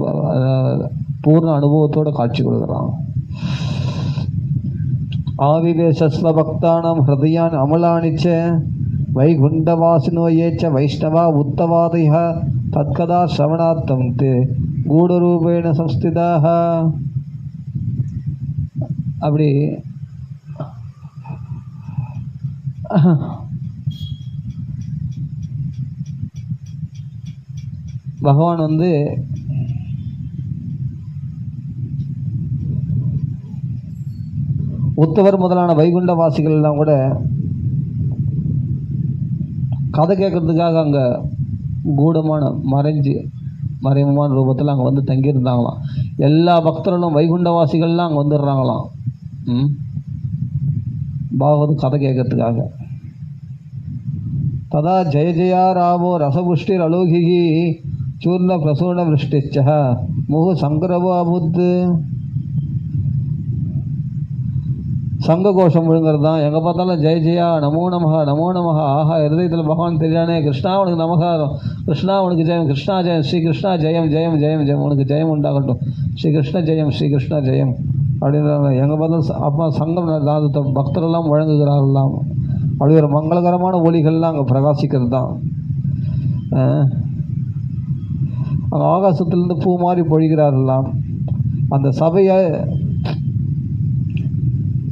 பூர்ண அனுபவத்தோடு காட்சி கொடுக்குறான். ஆவிவேசஸ்வ பக்தானாம் ஹிருதயான் அமலானிச்ச வைகுண்டவாசினோ ஏச்ச வைஷ்ணவா உத்தவாதய தத்கதா ஸ்ரவணார்த்தம் தே கூடரூபேண சம்ஸ்திதாக. அப்படி பகவான் வந்து உத்தவர் முதலான வைகுண்டவாசிகள் எல்லாம் கூட கதை கேட்கறதுக்காக அங்கே கூடமான மறைமுகமான ரூபத்தில் அங்கே வந்து தங்கியிருந்தாங்களாம். எல்லா பக்தர்களும் வைகுண்டவாசிகள்லாம் அங்கே வந்துடுறாங்களாம் பாகவத கதை கேட்கறதுக்காக. ததா ஜெய ஜெயா ராவோ ரசபுஷ்டிர் அலோகிகி சூர்ண பிரசூர்ண விருஷ்டிச்ச முகு சங்கரவோ அபுத்து. சங்க கோஷம் முழுங்கிறது தான். எங்கே பார்த்தாலும் ஜெய ஜெயா நமோ நமஹா நமோ நமஹா. ஆஹா, இருதயத்தில் பகவான் தெரியானே. கிருஷ்ணா உனக்கு நமகாரம், கிருஷ்ணா உனக்கு ஜெயம், கிருஷ்ணா ஜெயம், ஸ்ரீ கிருஷ்ணா ஜெயம் ஜெயம் ஜெயம் ஜெயம், உனக்கு ஜெயம் உண்டாகட்டும், ஸ்ரீ கிருஷ்ண ஜெயம், ஸ்ரீ கிருஷ்ணா ஜெயம் அப்படின்றாங்க. எங்கே பார்த்தாலும் அப்போ சங்கம் நாதத்தை பக்தரெல்லாம் வழங்குகிறார்கள்லாம். அப்படி ஒரு மங்களகரமான ஒலிகள்லாம் அங்கே பிரகாசிக்கிறது தான். அங்கே ஆகாசத்துலேருந்து பூ மாதிரி பொழிகிறார்கள்லாம். அந்த சபையை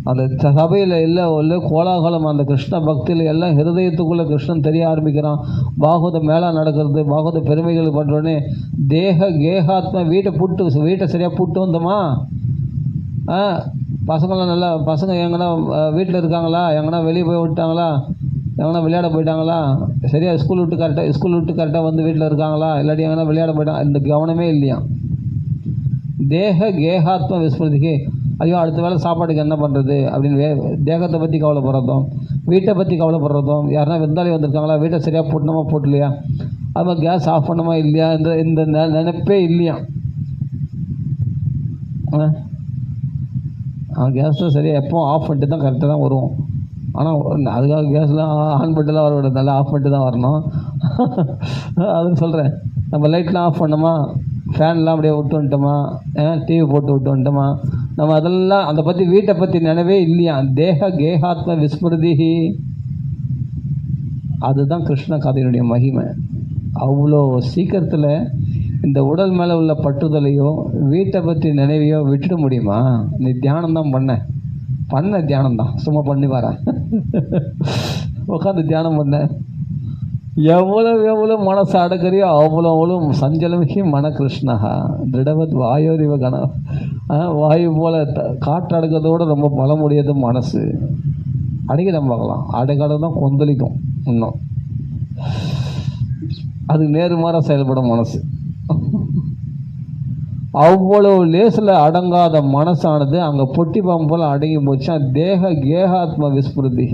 அந்த சபையில் இல்லை கோலாகலம். அந்த கிருஷ்ண பக்தியில் எல்லாம் ஹிருதயத்துக்குள்ளே கிருஷ்ணன் தெரிய ஆரம்பிக்கிறான். பாகவத மேளா நடக்கிறது, பாகவத பெருமைகள் பண்ணுறோன்னே கேகாத்மா வீட்டை சரியாக பூட்டு வந்தோமா, பசங்களாம் நல்லா பசங்க எங்கன்னா வீட்டில் இருக்காங்களா, எங்கன்னா வெளியே போய் விட்டாங்களா, எங்கன்னா விளையாட போயிட்டாங்களா, சரியாக ஸ்கூல் விட்டு கரெக்டாக வந்து வீட்டில் இருக்காங்களா, இல்லாட்டி எங்கன்னா விளையாட போயிட்டாங்க, இந்த கவனமே இல்லையா. கேகாத்மா விஸ்மிருதிக்கு ஐயோ அடுத்த வேளை சாப்பாட்டுக்கு என்ன பண்ணுறது அப்படின்னு தேகத்தை பற்றி கவலைப்படுறதும், வீட்டை பற்றி கவலைப்படுறதும், யாருன்னா விருந்தாளி வந்திருக்காங்களா, வீட்டை சரியாக போட்டணுமா போட்டலையா, அது மாதிரி கேஸ் ஆஃப் பண்ணணுமா இல்லையா, இந்த நினைப்பே இல்லையா. கேஸில் சரியாக எப்போவும் ஆஃப் பண்ணிட்டு தான் கரெக்டாக தான் வருவோம். ஆனால் அதுக்காக கேஸ்லாம் ஆன் பண்ணிட்டு தான் வரக்கூடாது, நல்லா ஆஃப் பண்ணிட்டு தான் வரணும். அதுன்னு சொல்கிறேன். நம்ம லைட்லாம் ஆஃப் பண்ணோமா, ஃபேன்லாம் அப்படியே விட்டு வந்துட்டோமா, டிவி போட்டு விட்டு வந்துட்டோமா, நம்ம அதெல்லாம் அதை பற்றி வீட்டை பற்றி நினைவே இல்லையா. தேக கேகாத்ம விஸ்மிருதி, அதுதான் கிருஷ்ண கதையினுடைய மகிமை. அவ்வளோ சீக்கிரத்தில் இந்த உடல் மேலே உள்ள பற்றுதலையோ வீட்டை பற்றி நினைவையோ விட்டுட முடியுமா? நீ தியானம்தான் பண்ண தியானம்தான், சும்மா பண்ணி வரேன், உட்காந்து தியானம் பண்ண. எவ்வளோ மனசு அடக்கறியோ அவ்வளோ சஞ்சலமிகி மன கிருஷ்ணா திருடவத் வாயோரிவ கண, வாயு போல் காற்று அடக்கிறதோடு ரொம்ப பலமுடையது மனசு. அடிக்கடம் பார்க்கலாம், அடக்காடு தான் கொந்தளிக்கும் இன்னும், அதுக்கு நேர்மாறாக செயல்படும் மனசு. அவ்வளவு லேசில் அடங்காத மனசானது அங்கே பொட்டி பாம்பு போல் அடங்கி போச்சா. தேக கேகாத்ம விஸ்மிருதி,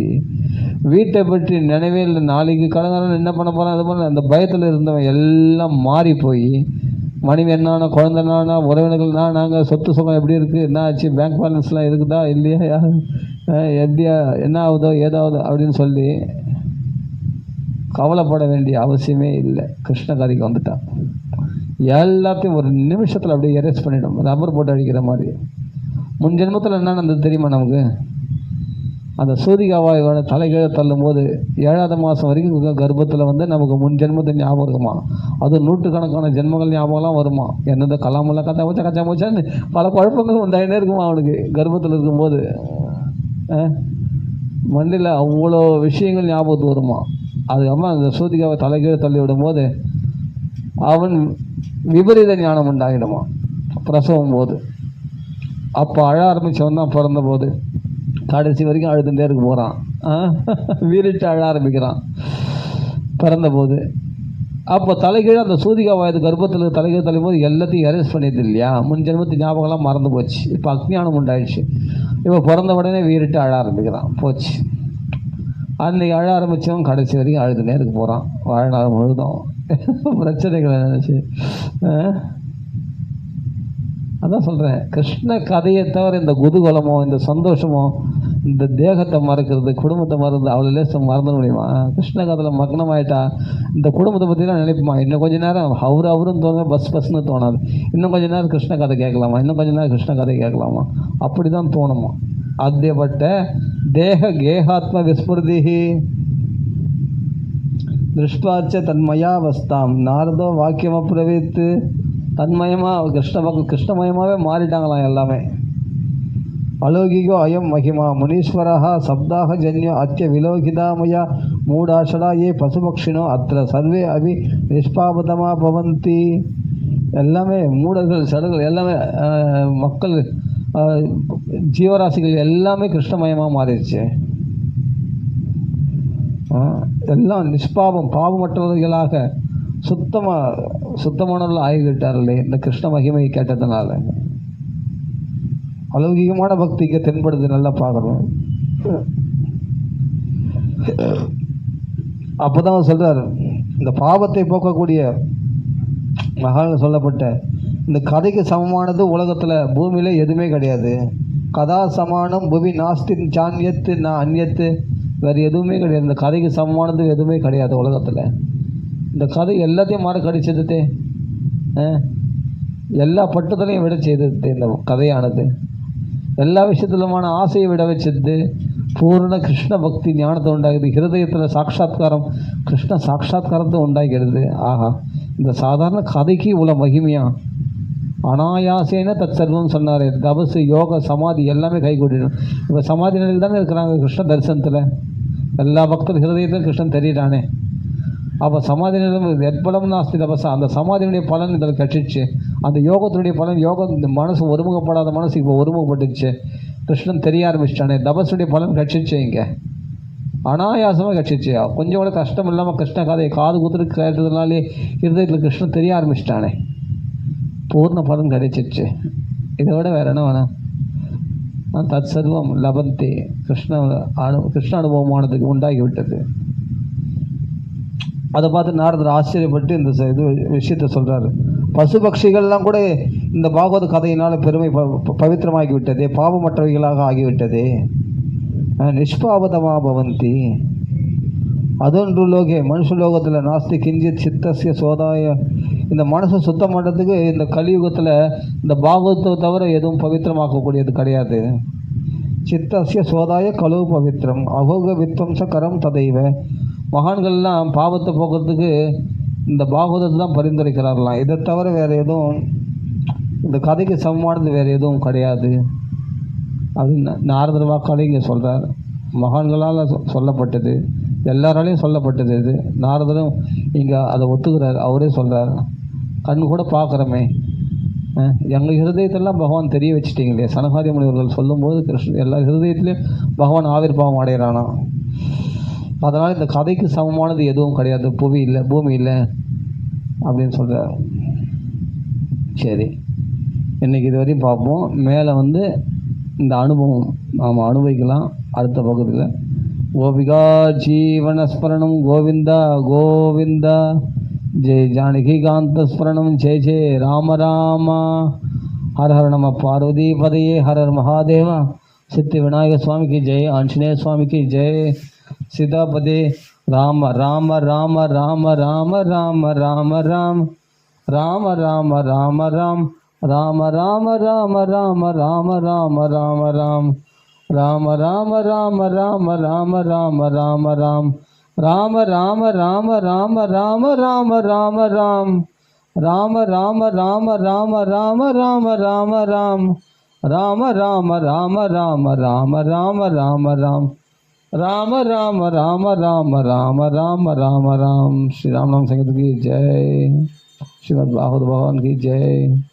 வீட்டை பற்றி நினைவே இல்லை. நாளைக்கு கடங்காலம் என்ன பண்ண போகிறான், அது பண்ண அந்த பயத்தில் இருந்தவன் எல்லாம் மாறி போய் மனைவி என்னானா, குழந்தைனானா, உறவினர்கள்னா, நாங்கள் சொத்து சுகம் எப்படி இருக்குது, என்ன ஆச்சு, பேங்க் பேலன்ஸ்லாம் இருக்குதா இல்லையா, எப்படியா என்ன ஆகுதோ ஏதாவது அப்படின்னு சொல்லி கவலைப்பட வேண்டிய அவசியமே இல்லை. கிருஷ்ண கதைக்கு வந்துட்டான். எல்லாத்தையும் ஒரு நிமிஷத்தில் அப்படியே எரேஸ் பண்ணிடும், ரப்பர் போட்டு அடிக்கிற மாதிரி. முன் ஜென்மத்தில் என்ன நடந்தது தெரியுமா நமக்கு? அந்த சூதிகாவாயோட தலைகீழ தள்ளும் போது 7ஆவது மாதம் வரைக்கும் கர்ப்பத்தில் வந்து நமக்கு முன் ஜென்மத்தை ஞாபகம் இருக்குமா. அது நூற்றுக்கணக்கான ஜென்மங்கள் ஞாபகம்லாம் வருமா. என்னது கலாமெல்லாம் கச்சா போச்சான்னு பல குழப்பங்களும் உண்டாயினே இருக்குமா அவனுக்கு கர்ப்பத்தில் இருக்கும்போது. மண்டியில் அவ்வளோ விஷயங்கள் ஞாபகத்துக்கு வருமா. அதுக்கப்புறம் அந்த சூதிகாவை தலைகீழ தள்ளி விடும்போது அவன் விபரீத ஞானம் உண்டாகிடுமா பிரசவம் போது. அப்போ அழ ஆரம்பித்தவன் தான் பிறந்த போது கடைசி வரைக்கும் அழுதுகிட்டே இருக்க போகிறான், வீரிட்டு அழ ஆரம்பிக்கிறான் பிறந்த போது. அப்போ தலைகீழ அந்த சூதிகா வயது கர்ப்பத்தில் தலைகீழ தள்ளும் போது எல்லாத்தையும் எரேஸ் பண்ணியது இல்லையா. முன் ஜென்மத்து ஞாபகம்லாம் மறந்து போச்சு. இப்போ அக்ஞானம் உண்டாயிடுச்சு. இப்போ பிறந்த உடனே வீரிட்டு அழ ஆரம்பிக்கிறான், போச்சு. அன்றைக்கி அழ ஆரம்பித்தவன் கடைசி வரைக்கும் அழுதுனே இருக்க போகிறான் வாழ்நாள் முழுதும் பிரச்சனைகளை நினச்சி. அதான் சொல்கிறேன், கிருஷ்ண கதையை தவிர இந்த குதூகலமோ இந்த சந்தோஷமோ இந்த தேகத்தை மறக்கிறது, குடும்பத்தை மறந்து அவ்வளோ லேசம் மறந்துட முடியுமா? கிருஷ்ண கதையில் மக்னமாயிட்டா இந்த குடும்பத்தை பற்றி தான் நினைப்புமா. இன்னும் கொஞ்சம் நேரம் அவரும் தோங்க, பஸ்ன்னு தோணாது. இன்னும் கொஞ்சம் நேரம் கிருஷ்ண கதை கேட்கலாமா, இன்னும் கொஞ்சம் நேரம் கிருஷ்ண கதை கேட்கலாமா, அப்படி தான் தோணுமா. அதேபட்ட தேக கேகாத்ம விஸ்மிருதி திருஷ்டாச்ச தன்மயாவஸ்தாம் நாரதோ வாக்கியமாக பிரவித்து தன்மயமாக கிருஷ்ணமயமாகவே மாறிட்டாங்களாம் எல்லாமே. அலோகிகோ அயம் மகிமா முனீஸ்வரா சப்தாக ஜன்யோ அத்திய விலோகிதாமயா மூடாஷடா ஏ பசுபக்ஷினோ அத்த சர்வே அபி நிஷ்பாபதமாக பவந்தி. எல்லாமே மூடர்கள் சடர்கள் எல்லாமே மக்கள் ஜீவராசிகள் எல்லாமே கிருஷ்ணமயமாக மாறிடுச்சு. எல்லாம் நிஷ்பாபம் பாவமற்றவர்களாக சுத்தமானவர்கள் ஆகிவிட்டார்களே இந்த கிருஷ்ண மகிமையை கேட்டதுனால. அலௌகிகமான பக்திக்கு தென்படுது, நல்லா பார்க்கணும். அப்போதான் சொல்றாரு, இந்த பாவத்தை போக்கக்கூடிய மகான் சொல்லப்பட்ட இந்த கதைக்கு சமமானது உலகத்தில் பூமியில் எதுவுமே கிடையாது. கதா சமானம் புவி நாஸ்தி சான்யத்து நான் அந்நியத்து, வேறு எதுவுமே கிடையாது. இந்த கதைக்கு சமமானது எதுவுமே கிடையாது உலகத்தில். இந்த கதை எல்லாத்தையும் மாற கடிச்சது, எல்லா பட்டுதலையும் விட செய்தது இந்த கதையானது. எல்லா விஷயத்திலுமான ஆசையை விட வச்சது. பூர்ண கிருஷ்ண பக்தி ஞானத்தை உண்டாகுது. ஹிருதயத்தில் சாட்சாத்காரம், கிருஷ்ண சாட்சாத்காரத்தை உண்டாகிறது. ஆஹா, இந்த சாதாரண கதைக்கு இவ்வளோ மகிமையா? அனாயாசேன தத் சர்வம் சொன்னார். தபசு யோக சமாதி எல்லாமே கை கூட்டிடும். இப்போ சமாதி நிலையில் தானே இருக்கிறாங்க கிருஷ்ண தரிசனத்தில். எல்லா பக்தர் ஹிருதயத்திலும் கிருஷ்ணன் தெரியிறானே. அப்போ சமாதி நிலையம் எற்பலம் நாஸ்தி தபசா, அந்த சமாதியினுடைய பலன் இதில் கட்சிச்சு. அந்த யோகத்தினுடைய பலன், யோகம் இந்த மனசு ஒருமுகப்படாத மனசு இப்போ ஒருமுகப்பட்டுச்சு. கிருஷ்ணன் தெரிய ஆரம்பிச்சிட்டானே, தபஸுடைய பலன் கட்சிச்சு. இங்கே அனாயாசமாக கட்சிச்சு. கொஞ்சம் கூட கஷ்டம் இல்லாமல் கிருஷ்ண கதையை காது குத்துட்டு கேட்டதுனாலே ஹிருதயத்தில் கிருஷ்ணன் தெரிய ஆரம்பிச்சிட்டானே, பூர்ண பலன் கிடைச்சிச்சு. இதை விட வேறு என்ன வேணாம்? தத் சர்வம் லபந்தே கிருஷ்ண அனுபவமானதுக்கு உண்டாகிவிட்டது. அதை பார்த்து நாரதர் ஆச்சரியப்பட்டு இந்த இது விஷயத்தை சொல்கிறார். பசு பட்சிகள்லாம் கூட இந்த பாகவத கதையினால் பெருமை பவித்திரமாகிவிட்டதே, பாவமற்றவைகளாக ஆகிவிட்டதே. நிஷ்பாவதமா பவந்தி அதொன்று லோகே மனுஷலோகத்தில் நாஸ்தி கிஞ்சித் சித்தசிய சோதாய. இந்த மனசை சுத்தம் பண்ணுறதுக்கு இந்த கலியுகத்தில் இந்த பாகவத்தை தவிர எதுவும் பவித்திரமாக்கக்கூடியது கிடையாது. சித்தசிய சோதாய கலவு பவித்திரம் அகோக வித்வம்ச கரம் ததைவ. மகான்கள்லாம் பாவத்தை போக்குறதுக்கு இந்த பாகவதத்தை தான் பரிந்துரைக்கிறார்களாம். இதை தவிர வேறு எதுவும் இந்த கதைக்கு சமமானது வேறு எதுவும் கிடையாது அப்படின்னு நாரதர் வாக்காலே இங்கே சொல்கிறார். மகான்களால் சொல்லப்பட்டது, எல்லாராலையும் சொல்லப்பட்டது. இது நாரதரும் இங்கே அதை ஒத்துக்கிறார். அவரே சொல்கிறார், கண் கூட பார்க்குறோமே, எங்கள் ஹிருதயத்திலாம் பகவான் தெரிய வச்சுட்டிங்களே. சனகாதி முனிவர்கள் சொல்லும்போது எல்லா ஹிருதயத்துலேயும் பகவான் ஆவிர்பாவம் அடைகிறானா. அதனால் இந்த கதைக்கு சமமானது எதுவும் கிடையாது, பூமி இல்லை அப்படின்னு சொல்கிறார். சரி, இன்றைக்கி இது வரையும் பார்ப்போம். மேலே இந்த அனுபவம் நாம் அனுபவிக்கலாம் அடுத்த பகுதியில். கோபிகா ஜீவனஸ்மரணம் கோவிந்தா கோவிந்தா. ஜெய் ஜானகி காந்த ஸ்மரணம் ஜெய் ஜெய் ராம ராமா. ஹர ஹர நம பார்வதி பதையே ஹரர் மகாதேவா. சித்தி விநாயகர் சுவாமிக்கு ஜெய், ஆஞ்சநேய சுவாமிக்கு ஜெய். சிதாபதே ராம ராம ராம ராம ராம ராம ராம ராம் ராம ராம ராம ராம் ராம ராம ராம ராம ராம ராம ராம ராம் ராம ராம ராம ராம ராம ராம ராம ராம் ராம ராம ராம ராம ராம ராம ராம ராம் ராம ராம ராம ராம ராம ராம ராம ராம் ராம ராம ராம ராம ராம ராம ராம ராம் राम राम राम राम राम राम राम राम। श्री राम नाम संगीत की जय। श्रीमद् भागवत भगवान की जय।